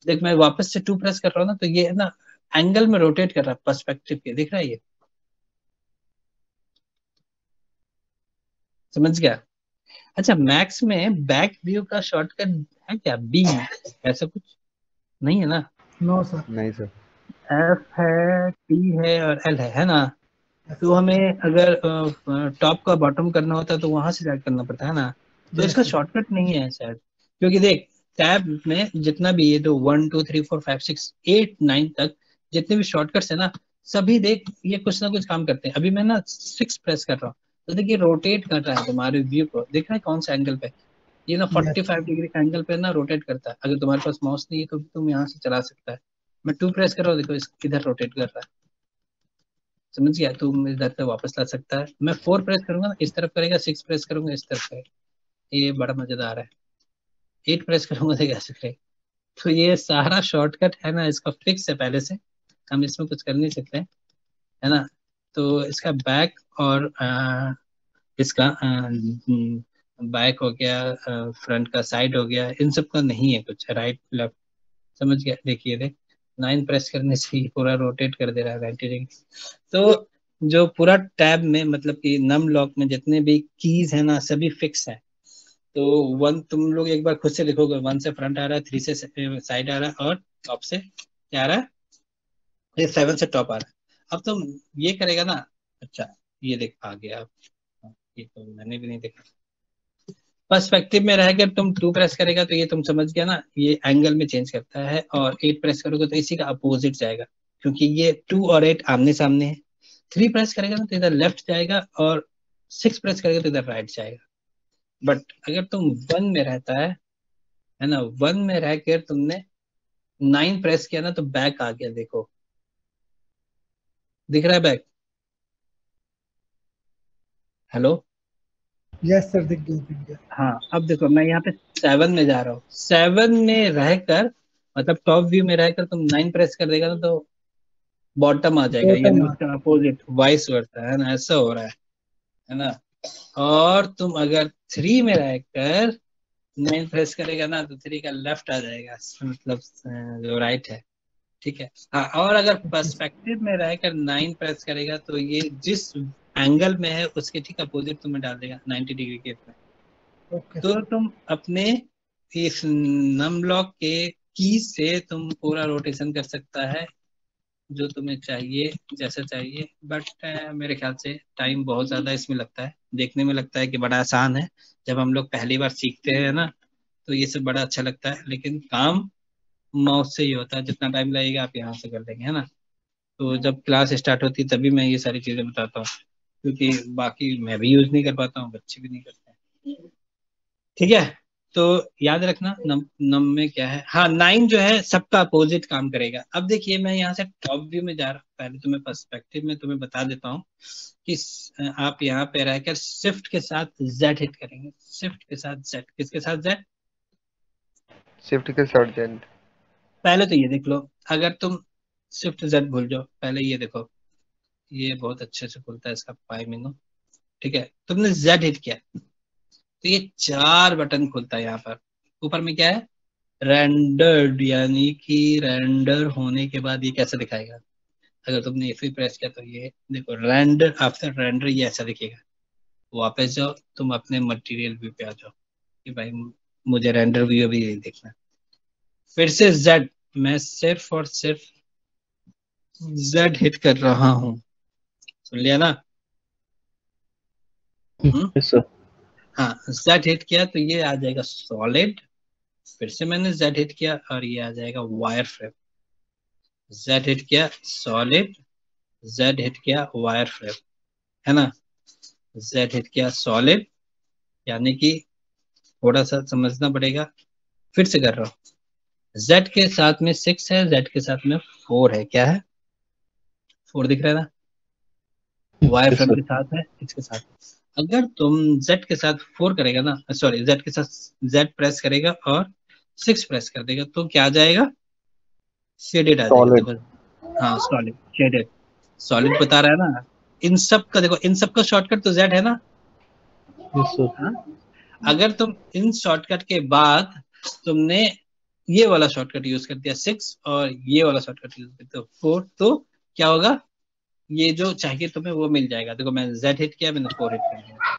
देख मैं वापस से 2 प्रेस कर रहा हूँ ना, तो ये है ना एंगल में रोटेट कर रहा है, पर्सपेक्टिव के, दिख रहा है ये? समझ गया? अच्छा, मैक्स में बैक व्यू का शॉर्टकट है क्या? बी, ऐसा कुछ नहीं है ना? No sir. नहीं सर। एफ है, टी है और एल है ना। तो हमें अगर टॉप का बॉटम करना होता है तो वहां से जाकर करना पड़ता है ना, तो इसका शॉर्टकट नहीं है शायद, क्योंकि देख टैब में जितना भी ये तो 1 2 3 4 5 6 8 9 तक जितने भी शॉर्टकट्स है ना, सभी देख ये कुछ ना कुछ काम करते हैं। अभी मैं ना 6 प्रेस कर रहा हूँ, तो देखिए रोटेट कर रहा है तुम्हारे व्यू को, देख रहा है कौन सा एंगल पे? ये ना 45 डिग्री का एंगल पे ना रोटेट करता है। अगर तुम्हारे पास माउस नहीं है तो तुम यहाँ से चला सकता है। मैं 2 प्रेस कर रहा हूँ, देखो इधर रोटेट कर रहा है। समझ गया? तो इधर से वापस ला सकता है। मैं 4 प्रेस करूंगा ना इस तरफ करेगा, 6 प्रेस करूंगा इस तरफ करेगा, ये बड़ा मजेदार है। 8 प्रेस करूंगा तो कैसे करेगा? तो ये सारा शॉर्टकट है ना, इसका फिक्स है पहले से, हम इसमें कुछ कर नहीं सकते, है ना। तो इसका बैक और इसका बैक हो गया, फ्रंट का साइड हो गया, इन सब का नहीं है कुछ, राइट लेफ्ट। समझ गया? देखिए देख 9 प्रेस करने से ही पूरा रोटेट कर दे रहा है 90 डिग्री। तो जो पूरा टैब में मतलब कि नम लॉक में जितने भी कीज है ना, सभी फिक्स है। तो 1 तुम लोग एक बार खुद से लिखोगे, 1 से फ्रंट आ रहा है, 3 से साइड आ रहा है, और टॉप से क्या आ रहा है? ये 7 से टॉप आ रहा है। अब तुम ये करेगा ना, अच्छा ये देख आ गया अब, ये तो मैंने भी नहीं देखा। पर्सपेक्टिव में रहकर तुम 2 प्रेस करेगा तो ये तुम समझ गया ना, ये एंगल में चेंज करता है, और 8 प्रेस करोगे तो इसी का अपोजिट जाएगा, क्योंकि ये 2 और 8 आमने सामने है। 3 प्रेस करेगा ना तो इधर लेफ्ट जाएगा, और 6 प्रेस करेगा तो इधर राइट जाएगा। बट अगर तुम 1 में रहता है ना, 1 में रहकर तुमने 9 प्रेस किया ना तो बैक आ गया, देखो दिख रहा है बैक? हेलो? यस सर, दिख गया दिख गया। हाँ, अब देखो मैं यहाँ पे 7 में जा रहा हूँ, 7 में रहकर मतलब टॉप व्यू में रहकर तुम 9 प्रेस कर देगा ना तो बॉटम आ जाएगा, यानी बॉटम उसका अपोजिट वाइस वर्सा, है ना, ऐसा हो रहा है ना। और तुम अगर 3 में रहकर 9 प्रेस करेगा ना तो 3 का लेफ्ट आ जाएगा, मतलब जो राइट है, ठीक है। हाँ, और अगर पर्सपेक्टिव में रहकर 9 प्रेस करेगा तो ये जिस एंगल में है उसके ठीक अपोजिट तुम्हें डाल देगा 90 डिग्री के में। ओके तो तुम अपने इस नम लॉक के की से तुम पूरा रोटेशन कर सकता है जो तुम्हें चाहिए, जैसा चाहिए। बट मेरे ख्याल से टाइम बहुत ज़्यादा इसमें लगता है। देखने में लगता है कि बड़ा आसान है, जब हम लोग पहली बार सीखते हैं ना तो ये सब बड़ा अच्छा लगता है, लेकिन काम माउस से ही होता है। जितना टाइम लगेगा आप यहाँ से कर लेंगे, है ना। तो जब क्लास स्टार्ट होती है तभी मैं ये सारी चीज़ें बताता हूँ, क्योंकि बाकी मैं भी यूज़ नहीं कर पाता हूँ, बच्चे भी नहीं करते हैं। ठीक है, तो याद रखना नम में क्या है। हाँ, 9 जो है सबका अपोजिट काम करेगा। अब देखिए मैं यहाँ से टॉप व्यू में जा रहा हूँ, पहले तुम्हें पर्सपेक्टिव में तुम्हें बता देता हूँ कि आप यहाँ पे रहकर शिफ्ट के साथ जेड हिट करेंगे। शिफ्ट के साथ जेड, किसके साथ जेड? शिफ्ट के साथ जेड। पहले तो ये देख लो, अगर तुम शिफ्ट जेड भूल जाओ, पहले ये देखो, ये बहुत अच्छे से खुलता है इसका पाइमिंग। ठीक है, तुमने जेड हिट किया तो ये 4 बटन खुलता है यहाँ पर। ऊपर में क्या है? रेंडर्ड, यानी कि रेंडर होने के बाद ये कैसा दिखाएगा। अगर तुमने F3 प्रेस किया तो ये देखो, रेंडर आफ्टर रेंडर ये ऐसा दिखेगा। वापस जाओ, तुम अपने मटेरियल व्यू पे आ जाओ कि भाई मुझे रेंडर व्यू भी यही देखना है। फिर से जेड, मैं सिर्फ और सिर्फ जेड हिट कर रहा हूँ। सुन लिया ना? Yes, sir. हाँ, जेड हिट किया तो ये आ जाएगा सॉलिड। फिर से मैंने जेड हिट किया और ये आ जाएगा वायर फ्रेम। जेड हिट किया सॉलिड, जेड हिट किया वायर फ्रेम, है ना। जेड हिट किया सॉलिड, यानी कि थोड़ा सा समझना पड़ेगा, फिर से कर रहा हूँ। जेड के साथ में 6 है, जेड के साथ में 4 है। क्या है? 4 दिख रहा है ना, वायर Yes, फ्रेम sir. के साथ है, इसके साथ। अगर तुम जेड के साथ 4 करेगा ना, सॉरी, जेड के साथ जेड प्रेस करेगा और 6 प्रेस कर देगा तो क्या आ जाएगा? शेडेड आ जाएगा। Solid. देखो, हाँ सॉलिड शेडेड, सॉलिड बता रहा है ना। इन सब का देखो, इन सब का शॉर्टकट तो जेड है ना। Yes, sir. हाँ? अगर तुम इन शॉर्टकट के बाद तुमने ये वाला शॉर्टकट यूज कर दिया 6 और ये वाला शॉर्टकट यूज कर दिया 4, तो क्या होगा? ये जो चाहिए तुम्हें वो मिल जाएगा। देखो, मैं जेड हिट किया, मैंने 4 हिट कर दिया,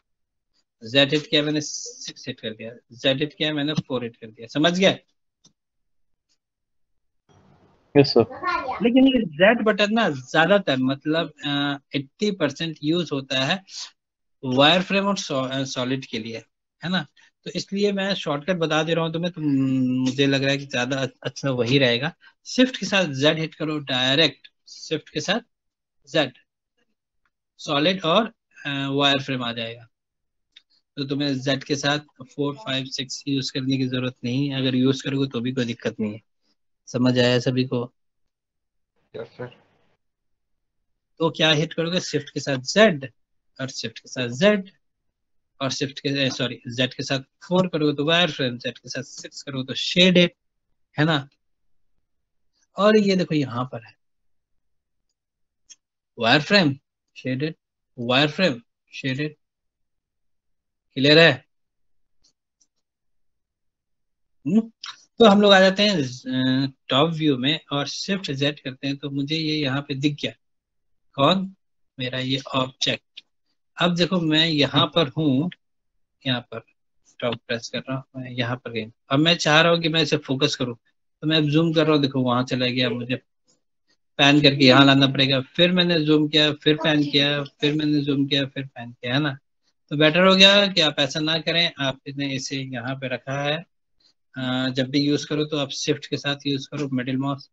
जेड हिट किया, मैंने 6 हिट कर दिया, जेड हिट किया, मैंने 4 हिट कर दिया। समझ गया? Yes, sir. लेकिन ये जेड बटन ना ज्यादातर मतलब 80% यूज होता है वायर फ्रेम और सॉलिड के लिए, है ना। तो इसलिए मैं शॉर्टकट बता दे रहा हूँ तुम्हें, तो मुझे लग रहा है कि ज्यादा अच्छा वही रहेगा। शिफ्ट के साथ जेड हिट करो डायरेक्ट, शिफ्ट के साथ जेड, सॉलिड और वायर फ्रेम आ जाएगा। तो तुम्हें जेड के साथ 4 5 6 यूज करने की जरूरत नहीं है। अगर यूज करोगे तो भी कोई दिक्कत नहीं है। समझ आया सभी को? Yes sir. तो क्या हिट करोगे? शिफ्ट के साथ जेड और शिफ्ट के साथ जेड और शिफ्ट के सॉरी जेड के साथ 4 करोगे तो वायर फ्रेम, जेड के साथ 6 करोगे तो शेडेड, है ना। और ये देखो यहाँ पर है wire frame shaded, wire frame shaded. Clear है? तो हम लोग आ जाते हैं टॉप व्यू में और शिफ्ट जेड करते हैं तो मुझे ये यहाँ पे दिख गया। कौन? मेरा ये ऑब्जेक्ट। अब देखो मैं यहाँ पर हूँ, यहाँ पर टॉप प्रेस कर रहा हूँ, मैं यहाँ पर गई। अब मैं चाह रहा हूँ कि मैं इसे फोकस करूँ, तो मैं जूम कर रहा हूँ, देखो वहां चला गया। मुझे पैन करके यहाँ लाना पड़ेगा, फिर मैंने जूम किया, फिर पैन किया, फिर मैंने जूम किया, फिर पैन किया, है ना। तो बेटर हो गया कि आप ऐसा ना करें, आपने इसे यहाँ पे रखा है। जब भी यूज करो तो आप शिफ्ट के साथ यूज करो, मिडिल माउस,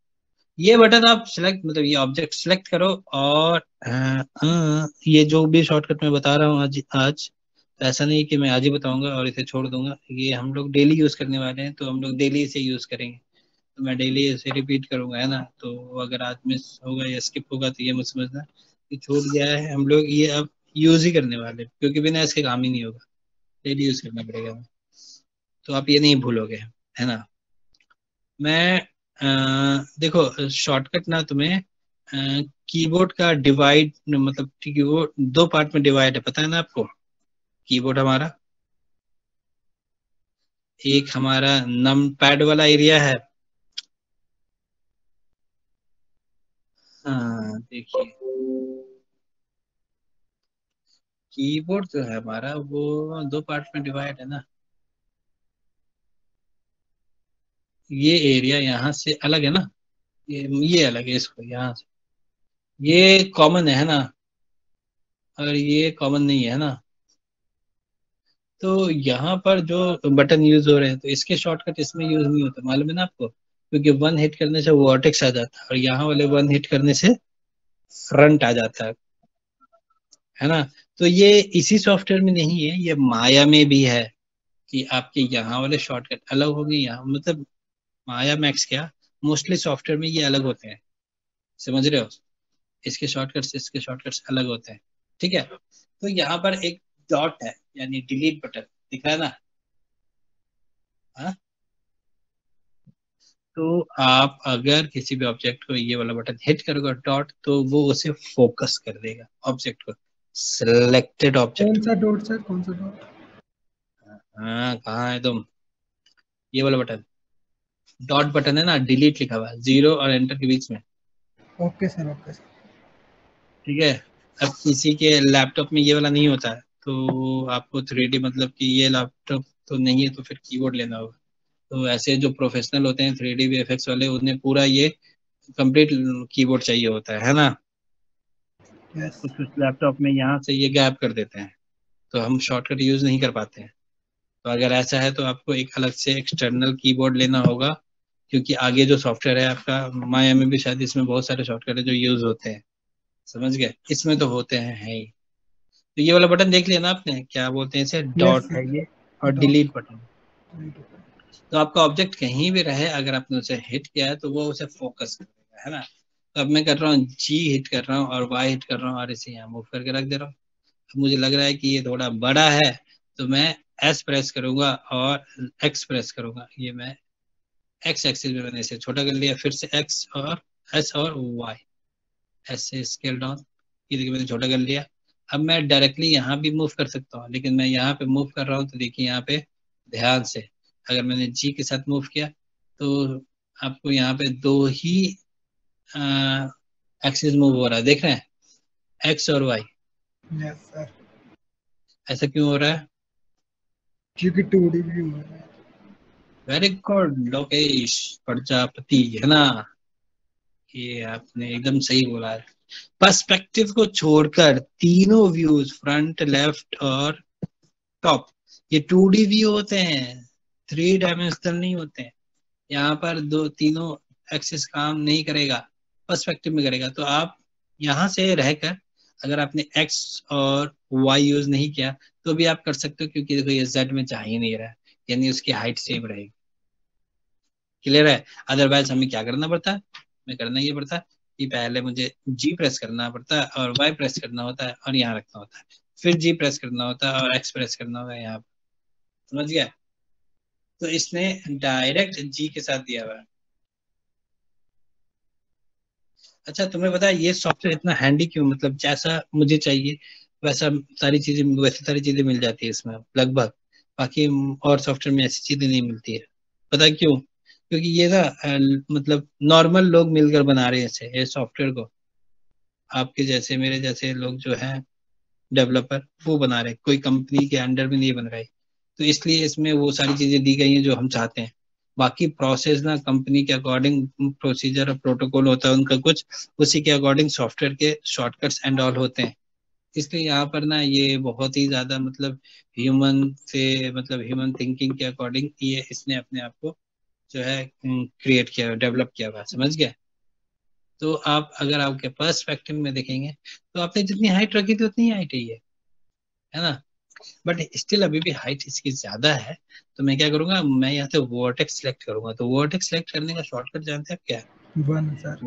ये बटन आप सिलेक्ट, मतलब ये ऑब्जेक्ट सिलेक्ट करो और ये जो भी शॉर्टकट मैं बता रहा हूँ आज आज, तो ऐसा नहीं कि मैं आज ही बताऊंगा और इसे छोड़ दूंगा। ये हम लोग डेली यूज करने वाले हैं, तो हम लोग डेली इसे यूज करेंगे। तो मैं डेली इसे रिपीट करूंगा, है ना। तो अगर आज मिस होगा या स्किप होगा तो ये मत समझना कि छूट गया है। हम लोग ये अब यूज ही करने वाले हैं, क्योंकि बिना इसके काम ही नहीं होगा, डेली यूज करना पड़ेगा हमें। तो आप ये नहीं भूलोगे, है ना। मैं देखो शॉर्टकट ना तुम्हें कीबोर्ड का डिवाइड, मतलब कीबोर्ड 2 पार्ट में डिवाइड है, पता है ना आपको। कीबोर्ड हमारा एक हमारा नम पैड वाला एरिया है। हाँ देखिए, कीबोर्ड जो है हमारा वो 2 पार्ट में डिवाइड है ना। ये एरिया यहाँ से अलग है ना, ये अलग है इसको यहाँ से। ये कॉमन है ना, और ये कॉमन नहीं है ना। तो यहाँ पर जो बटन यूज हो रहे हैं तो इसके शॉर्टकट इसमें यूज नहीं होता, मालूम है ना आपको, क्योंकि वन हिट करने से वर्टेक्स आ जाता है और यहाँ वाले वन हिट करने से फ्रंट आ जाता है ना। तो ये इसी सॉफ्टवेयर में नहीं है, ये माया में भी है कि आपके यहाँ वाले शॉर्टकट अलग होंगे, यहाँ मतलब माया मैक्स क्या, मोस्टली सॉफ्टवेयर में ये अलग होते हैं, समझ रहे हो, इसके शॉर्टकट्स इसके शॉर्टकट्स अलग होते हैं, ठीक है। तो यहाँ पर एक डॉट है यानी डिलीट बटन दिख रहा है ना, हाँ? तो आप अगर किसी भी ऑब्जेक्ट को ये वाला बटन हिट करोगे डॉट, तो वो उसे फोकस कर देगा ऑब्जेक्ट को, सिलेक्टेड ऑब्जेक्ट। कौन सा डॉट सर, कौन सा डॉट? हाँ कहाँ है तुम, ये वाला बटन डॉट बटन है ना, डिलीट लिखा हुआ है 0 और एंटर के बीच में, ओके सर, ओके सर। ठीक है। अब किसी के लैपटॉप में ये वाला नहीं होता है, तो आपको 3D मतलब कि ये लैपटॉप तो नहीं है तो फिर कीबोर्ड लेना होगा। तो ऐसे जो प्रोफेशनल होते हैं 3D VFX वाले, उन्हें पूरा ये कंप्लीट कीबोर्ड चाहिए होता है ना। यस। कुछ लैपटॉप में यहाँ से ये गैप कर देते हैं, तो हम शॉर्टकट यूज नहीं कर पाते हैं। तो अगर ऐसा है तो आपको एक अलग से एक्सटर्नल कीबोर्ड लेना होगा, क्योंकि आगे जो सॉफ्टवेयर है आपका माया में भी शायद इसमें बहुत सारे सॉफ्टवेयर है जो यूज होते हैं, समझ गए, इसमें तो होते हैं है ही। तो ये वाला बटन देख लिया ना आपने, क्या बोलते हैं इसे, डॉट है ये, और डिलीट बटन। तो आपका ऑब्जेक्ट कहीं भी रहे, अगर आपने उसे हिट किया है तो वो उसे फोकस करेगा, है ना। तो अब मैं कर रहा हूँ जी हिट कर रहा हूँ और वाई हिट कर रहा हूँ और इसे यहाँ मूव करके रख दे रहा हूँ। अब मुझे लग रहा है कि ये थोड़ा बड़ा है, तो मैं एस प्रेस करूंगा और एक्स प्रेस करूंगा, ये मैं एक्स एक्सिस में मैंने इसे छोटा कर लिया, फिर से एक्स और एस और वाई, एस से स्केल डाउन, ये देखिए मैंने छोटा कर लिया। अब मैं डायरेक्टली यहाँ भी मूव कर सकता हूँ, लेकिन मैं यहाँ पे मूव कर रहा हूँ तो देखिए यहाँ पे ध्यान से, अगर मैंने जी के साथ मूव किया तो आपको यहाँ पे दो ही एक्सिस मूव हो रहा है, देख रहे हैं, एक्स और वाई। यस सर, ऐसा क्यों हो रहा है? क्योंकि 2D व्यू है। वेरी गुड लोकेश प्रजापति, है ना, ये आपने एकदम सही बोला है। पर्सपेक्टिव को छोड़कर तीनों व्यूज, फ्रंट लेफ्ट और टॉप, ये 2D व्यू होते हैं, 3 डायमेंशनल नहीं होते हैं। यहाँ पर दो तीनों एक्सिस काम नहीं करेगा, पर्सपेक्टिव में करेगा। तो आप यहाँ से रहकर अगर आपने एक्स और वाई यूज नहीं किया तो भी आप कर सकते हो, क्योंकि देखो ये जेड में जा ही नहीं रहा है, यानी उसकी हाइट सेम रहेगी, क्लियर है। अदरवाइज हमें क्या करना पड़ता है, हमें करना ये पड़ता है कि पहले मुझे जी प्रेस करना पड़ता है और वाई प्रेस करना होता है और यहाँ रखना होता है, फिर जी प्रेस करना होता है और एक्स प्रेस करना होता है यहाँ पर, समझ गया। तो इसने डायरेक्ट जी के साथ दिया हुआ है। अच्छा तुम्हें पता है ये सॉफ्टवेयर इतना हैंडी क्यों, मतलब जैसा मुझे चाहिए वैसा वैसी सारी चीजें मिल जाती है इसमें लगभग, बाकी और सॉफ्टवेयर में ऐसी चीजें नहीं मिलती है। पता है क्यों? क्योंकि ये ना मतलब नॉर्मल लोग मिलकर बना रहे हैं इसे, ये सॉफ्टवेयर को, आपके जैसे मेरे जैसे लोग जो हैं डेवलपर वो बना रहे हैं, कोई कंपनी के अंडर में नहीं बन रहा है। तो इसलिए इसमें वो सारी चीजें दी गई हैं जो हम चाहते हैं। बाकी प्रोसेस ना कंपनी के अकॉर्डिंग प्रोसीजर और प्रोटोकॉल होता है उनका कुछ, उसी के अकॉर्डिंग सॉफ्टवेयर के शॉर्टकट्स एंड ऑल होते हैं। इसलिए यहाँ पर ना ये बहुत ही ज्यादा मतलब ह्यूमन से मतलब ह्यूमन थिंकिंग के अकॉर्डिंग ये इसने अपने आप को जो है क्रिएट किया, डेवलप किया हुआ, समझ गया। तो आप अगर आपके पर्सपेक्टिव में देखेंगे तो आपने जितनी हाइट रखी थी उतनी हाइट है ना, बट स्टिल अभी भी हाइट इसकी ज्यादा है। तो मैं क्या करूंगा, मैं यहाँ से वर्टेक्स सेलेक्ट करूंगा। तो वर्टेक्स सेलेक्ट करने का शॉर्टकट जानते हैं आप क्या है? 1 सर।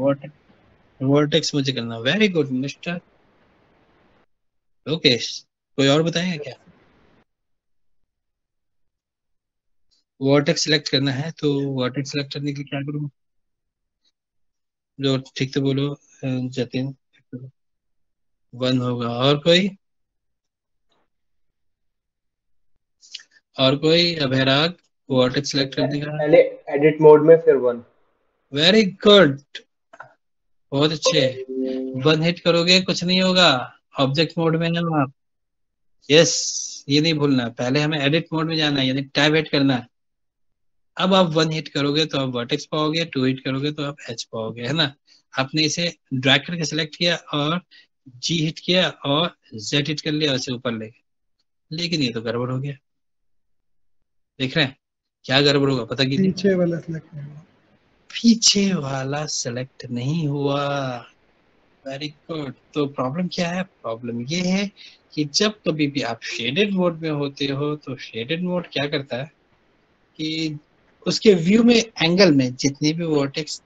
वर्टेक्स मुझे करना, वेरी गुड मिस्टर लोकेश। कोई और बताएगा क्या? वर्टेक्स सेलेक्ट करना है, तो वर्टेक्स सेलेक्ट करने के लिए क्या करूँ, जो ठीक से बोलो जतिन। 1 होगा, और कोई, और कोई अभयराग वर्टेक्स सेलेक्ट करने का? पहले एडिट मोड में फिर 1। वेरी गुड, बहुत अच्छे। 1 हिट करोगे कुछ नहीं होगा, ऑब्जेक्ट मोड में ना आप, यस, ये नहीं भूलना, पहले हमें एडिट मोड में जाना है यानी टैब हिट करना है। अब आप 1 हिट करोगे तो आप वर्टेक्स पाओगे, 2 हिट करोगे तो आप एच पाओगे, है ना। आपने इसे ड्रैग करके सिलेक्ट किया और जी हिट किया और जेड हिट कर लिया और इसे ऊपर ले गए, लेकिन ये तो गड़बड़ हो गया। देख रहे हैं क्या गड़बड़ होगा, पता कीजिए। पीछे वाला सेलेक्ट नहीं हुआ। पीछे वाला सेलेक्ट नहीं हुआ। Very good. तो प्रॉब्लम क्या है? प्रॉब्लम ये है कि जब कभी भी आप शेडेड मोड में होते हो तो शेडेड मोड क्या करता है कि उसके व्यू में एंगल में जितनी भी वर्टेक्स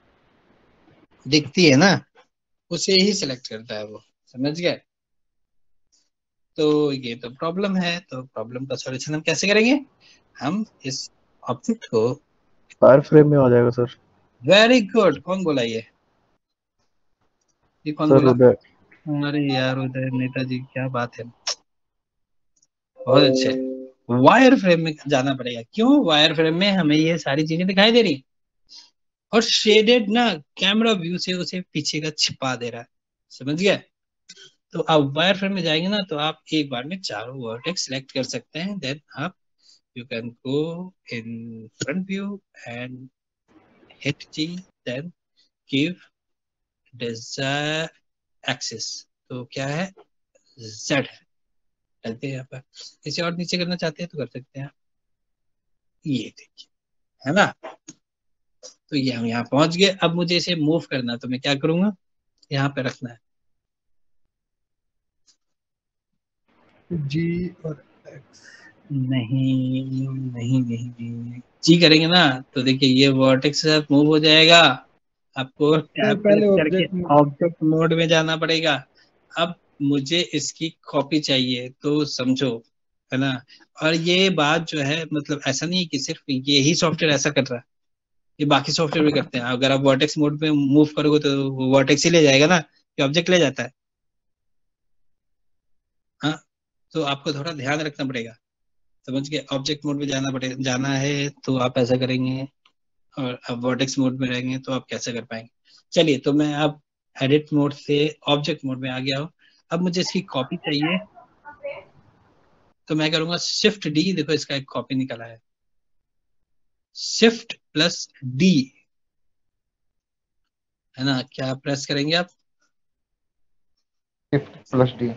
दिखती है ना उसे ही सिलेक्ट करता है वो, समझ गए? तो ये तो प्रॉब्लम है। तो प्रॉब्लम का सॉल्यूशन हम कैसे करेंगे? हम इस ऑब्जेक्ट को, वायर फ्रेम में आ जाएगा सर। वेरी गुड, कौन बोला ये कौन सर बोला? उधर अरे यार उदय नेताजी, क्या बात है, बहुत अच्छे। वायर फ्रेम में जाना पड़ेगा। क्यों? वायर फ्रेम में हमें ये सारी चीजें दिखाई दे रही और शेडेड ना कैमरा व्यू से उसे पीछे का छिपा दे रहा है, समझ गए? तो आप वायर फ्रेम में जाएंगे ना तो आप एक बार में चारों वर्टेक्स सिलेक्ट कर सकते हैं। देन आप you can go in front view and hit G, then give desired axis। तो क्या है? Z है। चलते हैं यहाँ पर, इसे और नीचे करना चाहते हैं तो कर सकते हैं। ये देखिए, है ना? तो ये हम यहाँ पहुंच गए। अब मुझे इसे मूव करना है तो मैं क्या करूंगा, यहाँ पे रखना है। जी और एक्स। नहीं नहीं नहीं नहीं, जी करेंगे ना तो देखिए ये वर्टेक्स के साथ मूव हो जाएगा। आपको सर टैब प्रेस पहले करके ऑब्जेक्ट मोड। ऑब्जेक्ट मोड में जाना पड़ेगा। अब मुझे इसकी कॉपी चाहिए तो समझो, है ना? और ये बात जो है मतलब ऐसा नहीं है कि सिर्फ ये ही सॉफ्टवेयर ऐसा कर रहा है, ये बाकी सॉफ्टवेयर भी करते हैं। अगर आप वर्टेक्स मोड में मूव करोगे तो वर्टेक्स ही ले जाएगा ना, कि ऑब्जेक्ट ले जाता है। हाँ, तो आपको थोड़ा ध्यान रखना पड़ेगा, समझ गए? ऑब्जेक्ट मोड में जाना है तो आप ऐसा करेंगे, और अब वर्टेक्स मोड में रहेंगे तो आप कैसे कर पाएंगे? चलिए, तो मैं अब एडिट मोड से ऑब्जेक्ट मोड में आ गया हूँ। अब मुझे इसकी कॉपी चाहिए तो मैं करूंगा शिफ्ट डी। देखो इसका एक कॉपी निकला है, शिफ्ट प्लस डी, है ना? क्या प्रेस करेंगे आप? Shift plus D.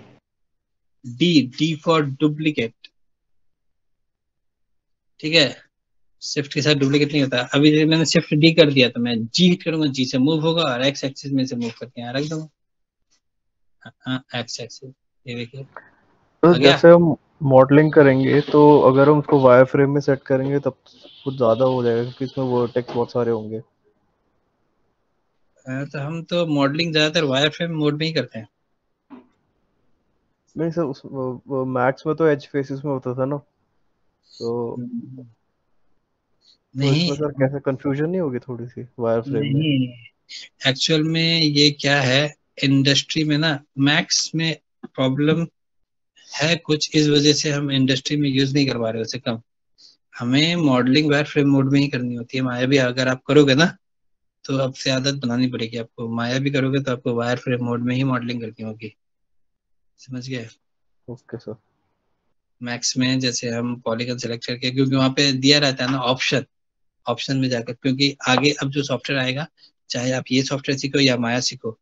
D, D for duplicate, ठीक है? शिफ्ट के साथ डुप्लीकेट नहीं होता। अभी मैंने शिफ्ट डी कर दिया तो मैं जी हिट करूंगा, जी से मूव होगा और एक्स एक्सिस में से मूव करके यहाँ रख दूंगा। हाँ, एक्स एक्सिस, ये देखिए तो आ गया। जैसे हम मॉडलिंग करेंगे तो अगर हम उसको वायर फ्रेम में सेट करेंगे तब कुछ ज़्यादा हो जाएगा क्योंकि इसमें वर्टेक्स बहुत सारे होंगे। तो हम तो मॉडलिंग ज्यादातर वायर फ्रेम मोड में ही करते हैं। नहीं सर, उस मैक्स में तो एज फेसेस में होता था ना, तो नहीं इसमें सर कैसे कंफ्यूजन नहीं होगी थोड़ी सी वायर फ्रेम में? नहीं, एक्चुअल में ये क्या है, इंडस्ट्री में ना मैक्स में प्रॉब्लम है कुछ, इस वजह से हम इंडस्ट्री में यूज नहीं करवा रहे उसे कम। हमें मॉडलिंग वायर फ्रेम मोड में ही करनी होती है। माया भी अगर आप करोगे ना तो आपसे आदत बनानी पड़ेगी आपको। माया भी करोगे तो आपको वायर फ्रेम मोड में ही मॉडलिंग करनी होगी, समझ गए? Okay sir. मैक्स में जैसे हम पॉलीगन सेलेक्ट करके, क्योंकि वहां पे दिया रहता है ना ऑप्शन, ऑप्शन में जाकर, क्योंकि आगे अब जो सॉफ्टवेयर आएगा, चाहे आप ये सॉफ्टवेयर सीखो या माया सीखो,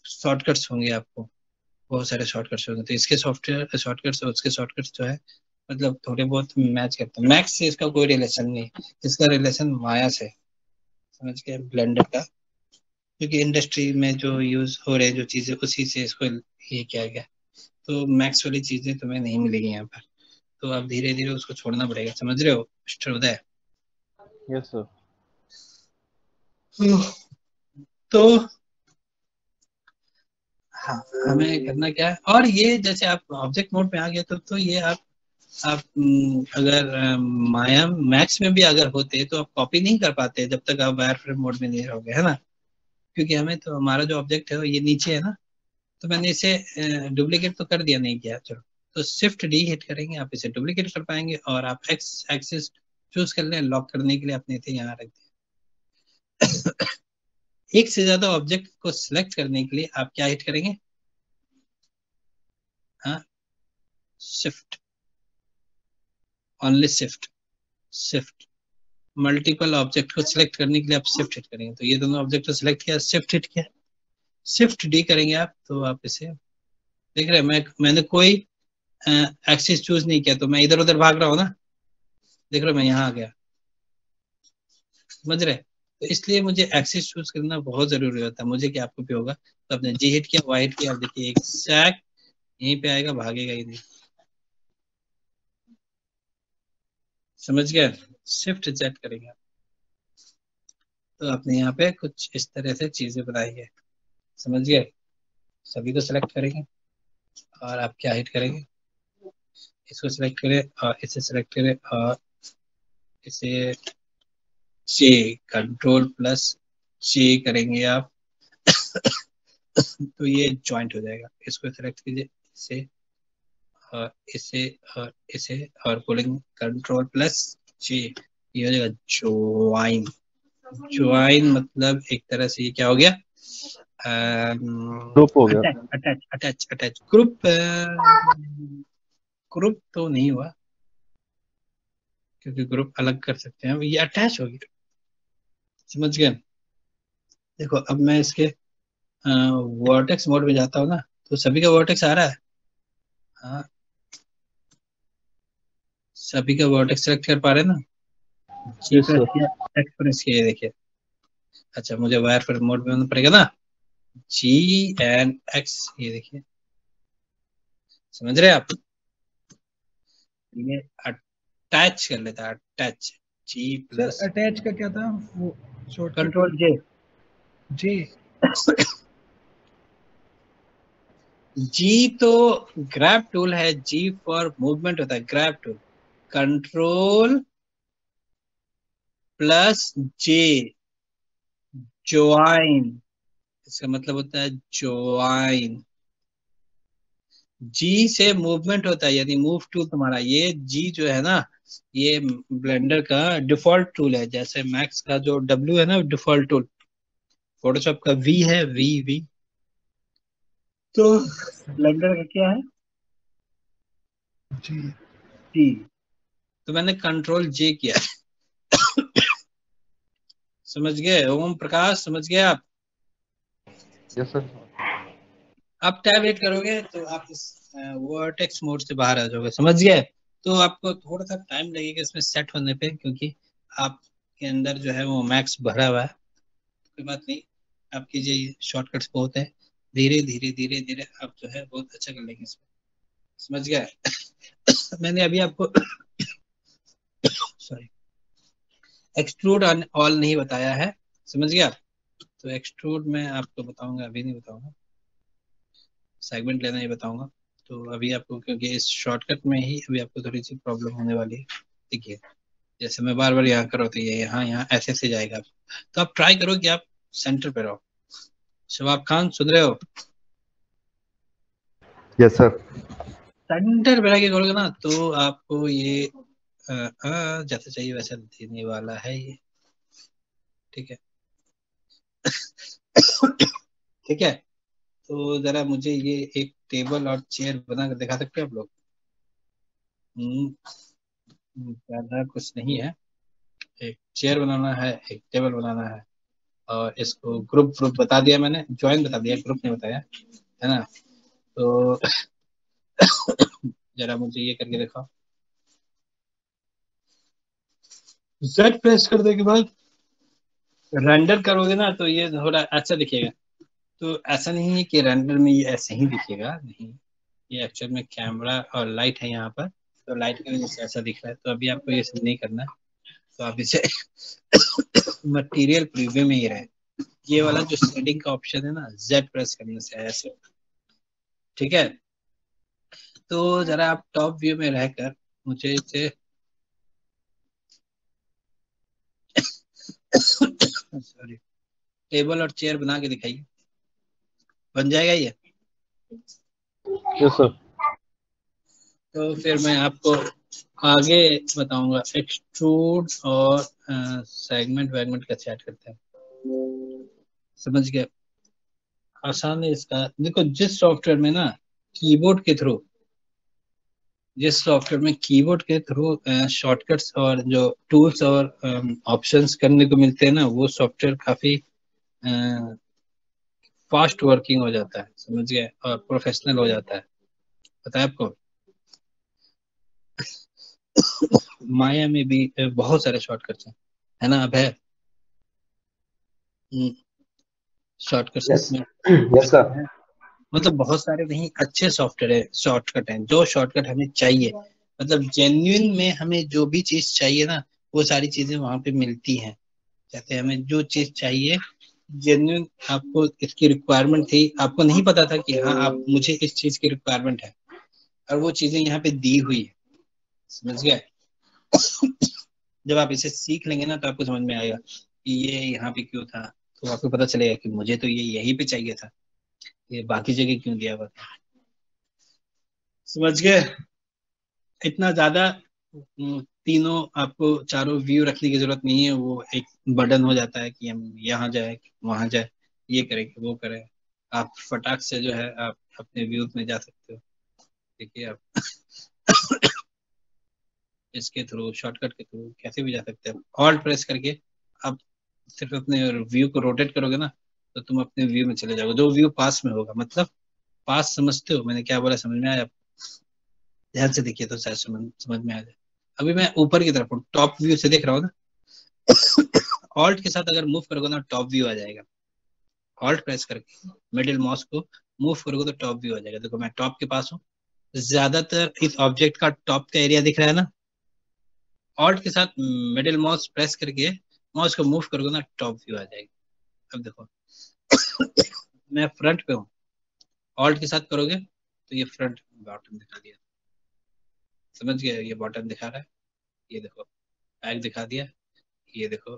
शॉर्टकट्स होंगे आपको, बहुत सारे शॉर्टकट्स होंगे। तो इसके सॉफ्टवेयर शॉर्टकट्स और उसके शॉर्टकट्स जो है मतलब थोड़े बहुत मैच करते हैं। मैक्स से इसका कोई रिलेशन नहीं, इसका रिलेशन माया से, समझ गए? ब्लेंडर का, क्योंकि इंडस्ट्री में जो यूज हो रहे जो चीजें उसी से इसको ये किया गया। तो मैक्स वाली चीजें तुम्हें नहीं मिलेगी यहाँ पर, तो आप धीरे धीरे उसको छोड़ना पड़ेगा, समझ रहे हो मिस्टर उदय? Yes sir. तो हाँ, हमें करना क्या है, और ये जैसे आप ऑब्जेक्ट मोड में आ गए तो ये आप अगर माया मैक्स में भी अगर होते तो आप कॉपी नहीं कर पाते जब तक आप वायर फ्रेम मोड में नहीं रहोगे, है ना? क्योंकि हमें तो हमारा जो ऑब्जेक्ट है वो ये नीचे है ना, तो मैंने इसे डुप्लीकेट तो कर दिया, नहीं किया, चलो। तो शिफ्ट डी हिट करेंगे, आप इसे डुप्लीकेट कर पाएंगे और आप एक्स एक्सिस चूज कर लें। लॉक करने के लिए आपने इसे यहाँ रख दिया। एक से ज्यादा ऑब्जेक्ट को सिलेक्ट करने के लिए आप क्या हिट करेंगे? हाँ, shift, only shift, shift multiple object को सिलेक्ट करने के लिए आप शिफ्ट हिट करेंगे, तो ये दोनों ऑब्जेक्ट को सिलेक्ट किया, शिफ्ट हिट किया, शिफ्ट डी करेंगे आप, तो आप इसे देख रहे हैं मैंने कोई एक्सिस चूज नहीं किया, तो मैं इधर उधर भाग रहा हूँ ना, देख रहे हो मैं यहाँ आ गया, समझ रहे। तो इसलिए मुझे एक्सिस चूज करना बहुत जरूरी होता है, मुझे क्या आपको भी होगा। तो आपने जी हिट किया, वाई हिट किया, आप देखिए एक सैक यहीं पे आएगा, भागेगा ही नहीं, समझ गया। शिफ्ट जेड करेंगे, तो आपने यहाँ पे कुछ इस तरह से चीजें बनाई है, समझ गए। सभी को सिलेक्ट करेंगे और आप क्या हिट करेंगे, इसको सिलेक्ट करें और इसे सिलेक्ट करें और इसे जे, कंट्रोल प्लस जे करेंगे आप तो ये ज्वाइंट हो जाएगा। इसको सिलेक्ट कीजिए, इसे और इसे और इसे और बोलेंगे कंट्रोल प्लस जे, ये हो जाएगा ज्वाइन। ज्वाइन मतलब एक तरह से ये क्या हो गया, ग्रुप हो गया। Attach attach attach attach group. Group तो नहीं हुआ क्योंकि ग्रुप अलग कर सकते हैं, ये अटैच हो गया, समझ गए। देखो अब मैं इसके वर्टेक्स मोड में जाता हूँ ना, तो सभी का वर्टेक्स आ रहा है, हाँ सभी का वर्टेक्स सेलेक्ट कर पा रहे हैं ना, जी Yes, प्रेस sir. किया, एक्स प्रेस किया, ये देखिए। अच्छा मुझे वायर पर मोड में होना पड़ेगा ना, जी एंड एक्स, ये देखिए, समझ रहे आप। ये अटैच कर लेता है, अटैच जी सर प्लस अटैच का क्या था वो शॉर्टकट? कंट्रोल जे। जे। जी तो ग्रैब टूल है, जी फॉर मूवमेंट होता है, ग्रैब टूल। कंट्रोल प्लस जे, ज्वाइन, इसका मतलब होता है ज्वाइन। जी से मूवमेंट होता है, यानी मूव टूल तुम्हारा, ये जी जो है ना, ये ब्लेंडर का डिफॉल्ट टूल है, जैसे मैक्स का जो डब्ल्यू है ना डिफॉल्ट टूल, फोटोशॉप का वी है, वी वी, तो ब्लेंडर का क्या है, जी। जी। तो मैंने कंट्रोल जे किया, समझ गए ओम प्रकाश, समझ गए आप। Yes sir. आप टैब हिट करोगे तो आप इस वर्टेक्स मोड से बाहर आ जाओगे, समझ गए। तो आपको थोड़ा सा टाइम लगेगा इसमें सेट होने पे, क्योंकि आपके अंदर जो है वो मैक्स भरा हुआ है। कोई बात नहीं, आप कीजिए, शॉर्टकट्स बहुत है, धीरे धीरे धीरे धीरे आप जो है बहुत अच्छा कर लेंगे इसमें, समझ गए। मैंने अभी आपको सॉरी एक्सट्रूड ऑल नहीं बताया है, समझ गया। तो एक्सट्रूड मैं आपको बताऊंगा, अभी नहीं बताऊंगा, सेगमेंट लेना ही बताऊंगा। तो अभी आपको, क्योंकि इस शॉर्टकट में ही अभी आपको थोड़ी सी प्रॉब्लम होने वाली है, देखिए जैसे मैं बार बार यहाँ करो तो ये यहाँ यहाँ ऐसे ऐसे जाएगा। तो आप ट्राई करो कि आप सेंटर पे रहो। शबाब खान सुन रहे हो, यस सर। सेंटर पे रह के करोगे ना तो आपको ये जैसे चाहिए वैसा देने वाला है ये, ठीक है। ठीक है, तो जरा मुझे ये एक टेबल और चेयर बना कर दिखा सकते हो आप लोग। ज्यादा कुछ नहीं है, एक चेयर बनाना है, एक टेबल बनाना है, और इसको ग्रुप ग्रुप बता दिया मैंने, ज्वाइन बता दिया, ग्रुप नहीं बताया, है ना। तो जरा मुझे ये करके दिखाओ, जेड प्रेस करने के बाद रेंडर करोगे ना तो ये थोड़ा अच्छा दिखेगा। तो ऐसा नहीं है कि रेंडर में ये ऐसे ही दिखेगा, नहीं, ये एक्चुअल में कैमरा और लाइट है यहाँ पर, तो लाइट की वजह से ऐसा दिख रहा है। तो अभी आपको ये सब नहीं करना है, तो आप इसे मटेरियल प्रीव्यू में ही रहे, ये वाला जो शेडिंग का ऑप्शन है ना, जेड प्रेस करने से ऐसे, ठीक है। तो जरा आप टॉप व्यू में रहकर मुझे इसे सॉरी टेबल और चेयर बना के दिखाइए, बन जाएगा ये। Yes sir. तो फिर मैं आपको आगे बताऊंगा एक्सट्रूड और सेगमेंट वैगमेंट कैसे ऐड करते हैं, समझ गए। आसान है इसका, देखो जिस सॉफ्टवेयर में ना कीबोर्ड के थ्रू जिस सॉफ्टवेयर में कीबोर्ड के थ्रू शॉर्टकट्स और जो टूल्स और ऑप्शंस करने को मिलते हैं ना, वो सॉफ्टवेयर काफी फास्ट वर्किंग हो जाता है, समझ गए, और प्रोफेशनल हो जाता है। पता है आपको, माया में भी बहुत सारे शॉर्टकट्स हैं, है ना? अब है शॉर्टकट्स यस में यस सर। है, मतलब बहुत सारे नहीं, अच्छे सॉफ्टवेयर है, शॉर्टकट हैं, जो शॉर्टकट हमें चाहिए, मतलब जेन्युइन में हमें जो भी चीज चाहिए ना, वो सारी चीजें वहां पे मिलती हैं। जैसे हमें जो चीज चाहिए जेन्युइन, आपको इसकी रिक्वायरमेंट थी, आपको नहीं पता था कि हाँ आप मुझे इस चीज की रिक्वायरमेंट है, और वो चीजें यहाँ पे दी हुई है, समझ गए। जब आप इसे सीख लेंगे ना, तो आपको समझ में आएगा कि ये यहाँ पे क्यों था, तो आपको पता चलेगा कि मुझे तो ये यहीं पे चाहिए था, ये बाकी जगह क्यों दिया हुआ था, समझ गए। इतना ज्यादा तीनों आपको चारों व्यू रखने की जरूरत नहीं है, वो एक बर्डन हो जाता है कि हम यहाँ जाए वहां जाए, ये करें वो करें। आप फटाक से जो है आप अपने व्यूज में जा सकते हो। देखिए आप इसके थ्रू, शॉर्टकट के थ्रू कैसे भी जा सकते हो। ऑल्ट प्रेस करके आप सिर्फ अपने व्यू को रोटेट करोगे ना, तो तुम अपने व्यू में चले जाओगे, जो व्यू पास में होगा। मतलब पास समझते हो मैंने क्या बोला, समझ में आया? ध्यान से देखिए तो शायद समझ में आ जाए। अभी मैं ऊपर की तरफ हूँ, टॉप व्यू से देख रहा हूँ ना, ऑल्ट के साथ अगर मूव करोगे ना, टॉप व्यू आ जाएगा। ऑल्ट प्रेस करके मिडिल माउस को मूव करोगे तो टॉप व्यू आ जाएगा। देखो मैं टॉप के पास हूँ, ज्यादातर इस ऑब्जेक्ट का टॉप का एरिया दिख रहा है ना। ऑल्ट के साथ मिडिल माउस प्रेस करके माउस को मूव करोगे ना, टॉप व्यू आ जाएगा। अब देखो मैं फ्रंट पे हूँ, ऑल्ट के साथ करोगे तो ये फ्रंट बॉटम दिखा दिया, समझ गए, ये बॉटम दिखा रहा है, ये देखो बैक दिखा दिया, ये देखो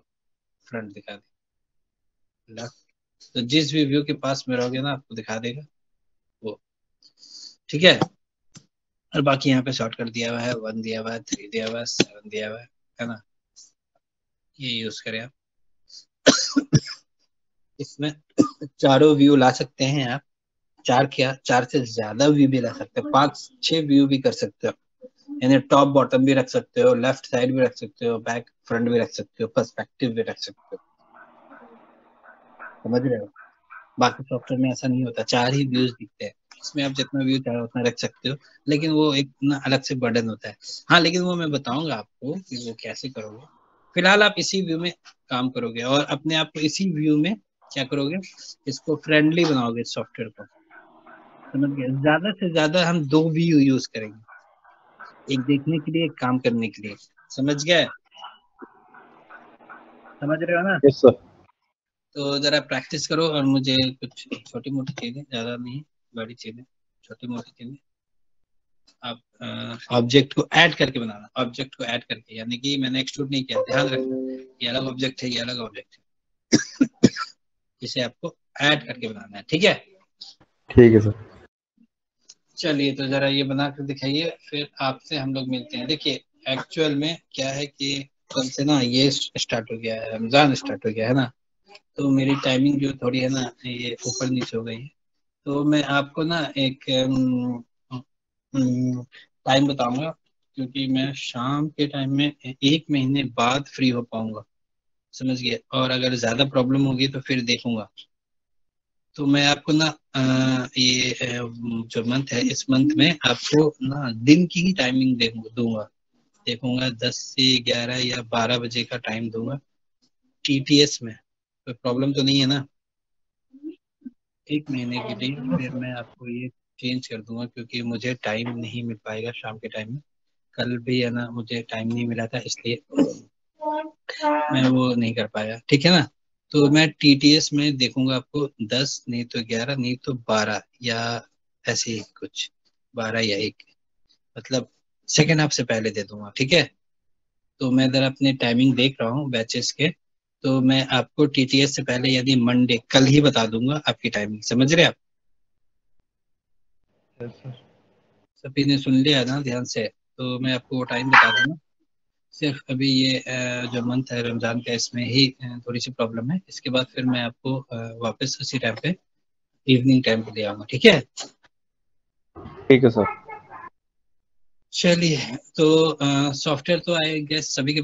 फ्रंट दिखा दिया, लेफ्ट। तो जिस भी व्यू के पास में रहोगे ना, आपको दिखा देगा वो, ठीक है। और बाकी यहाँ पे शॉर्टकट दिया हुआ है, 1 दिया हुआ है, 3 दिया हुआ है, 7 दिया हुआ है ना, ये यूज करें आप। इसमें चारों व्यू ला सकते हैं आप, चार क्या, चार से ज्यादा व्यू भी ला सकते हो, 5-6 व्यू भी कर सकते हो, यानी टॉप बॉटम भी रख सकते हो, लेफ्ट साइड भी रख सकते हो, बैक फ्रंट भी रख सकते हो, पर्सपेक्टिव भी रख सकते हो, समझ रहे हो। बाकी सॉफ्टवेयर में ऐसा नहीं होता, 4 ही व्यूज दिखते हैं, इसमें आप जितना व्यू चाहो उतना रख सकते हो, लेकिन वो एक ना अलग से बर्डन होता है। हाँ, लेकिन वो मैं बताऊंगा आपको कि वो कैसे करोगे। फिलहाल आप इसी व्यू में काम करोगे और अपने आप को इसी व्यू में क्या करोगे, इसको फ्रेंडली बनाओगे सॉफ्टवेयर को, समझ गए। ज्यादा से ज्यादा हम 2 व्यू यूज करेंगे, एक देखने के लिए, एक काम करने के लिए, समझ गए, समझ रहे हो ना। Yes sir. तो जरा प्रैक्टिस करो और मुझे कुछ छोटी मोटी चीजें, ज्यादा नहीं बड़ी चीजें, छोटी मोटी चीजें आप ऑब्जेक्ट को ऐड करके बनाना, ऑब्जेक्ट को ऐड करके, यानी कि मैंने एक्सट्रूड नहीं किया, ध्यान रखना, ये अलग ऑब्जेक्ट है, ये अलग ऑब्जेक्ट है, इसे आपको ऐड करके बनाना है, ठीक है। ठीक है सर। चलिए तो जरा ये बना कर दिखाइए, फिर आपसे हम लोग मिलते हैं। देखिए एक्चुअल में क्या है कि कल से ना ये स्टार्ट हो गया है, रमजान स्टार्ट हो गया है ना, तो मेरी टाइमिंग जो थोड़ी है ना, ये ऊपर नीचे हो गई है। तो मैं आपको ना एक टाइम बताऊंगा, क्योंकि मैं शाम के टाइम में 1 महीने बाद फ्री हो पाऊंगा, समझ गए। और अगर ज्यादा प्रॉब्लम होगी तो फिर देखूंगा। तो मैं आपको ना ये जो मंथ है, इस मंथ में आपको ना दिन की ही टाइमिंग दूंगा, देखूंगा 10 से 11 या 12 बजे का टाइम दूंगा टीटीएस में। कोई प्रॉब्लम तो नहीं है ना? 1 महीने के लिए फिर मैं आपको ये चेंज कर दूंगा, क्योंकि मुझे टाइम नहीं मिल पाएगा शाम के टाइम में। कल भी है ना, मुझे टाइम नहीं मिला था, इसलिए मैं वो नहीं कर पाया, ठीक है ना। तो मैं टीटीएस में देखूंगा आपको 10, नहीं तो 11, नहीं तो 12, या ऐसे ही कुछ 12 या 1, मतलब सेकेंड हाफ से पहले दे दूंगा, ठीक है। तो मैं इधर अपने टाइमिंग देख रहा हूँ बैचेस के, तो मैं आपको टीटीएस से पहले यानी मंडे कल ही बता दूंगा आपकी टाइमिंग, समझ रहे आप। Yes sir. सभी ने सुन लिया ना ध्यान से, तो मैं आपको वो टाइम बता दूंगा। सिर्फ अभी ये जो मंथ है रमजान का, इसमें ही थोड़ी सी प्रॉब्लम है, इसके बाद फिर मैं आपको वापस उसी टाइम पे इवनिंग टाइम पे ले आऊंगा, ठीक है। ठीक है सर। चलिए, तो सॉफ्टवेयर तो आई गेस सभी के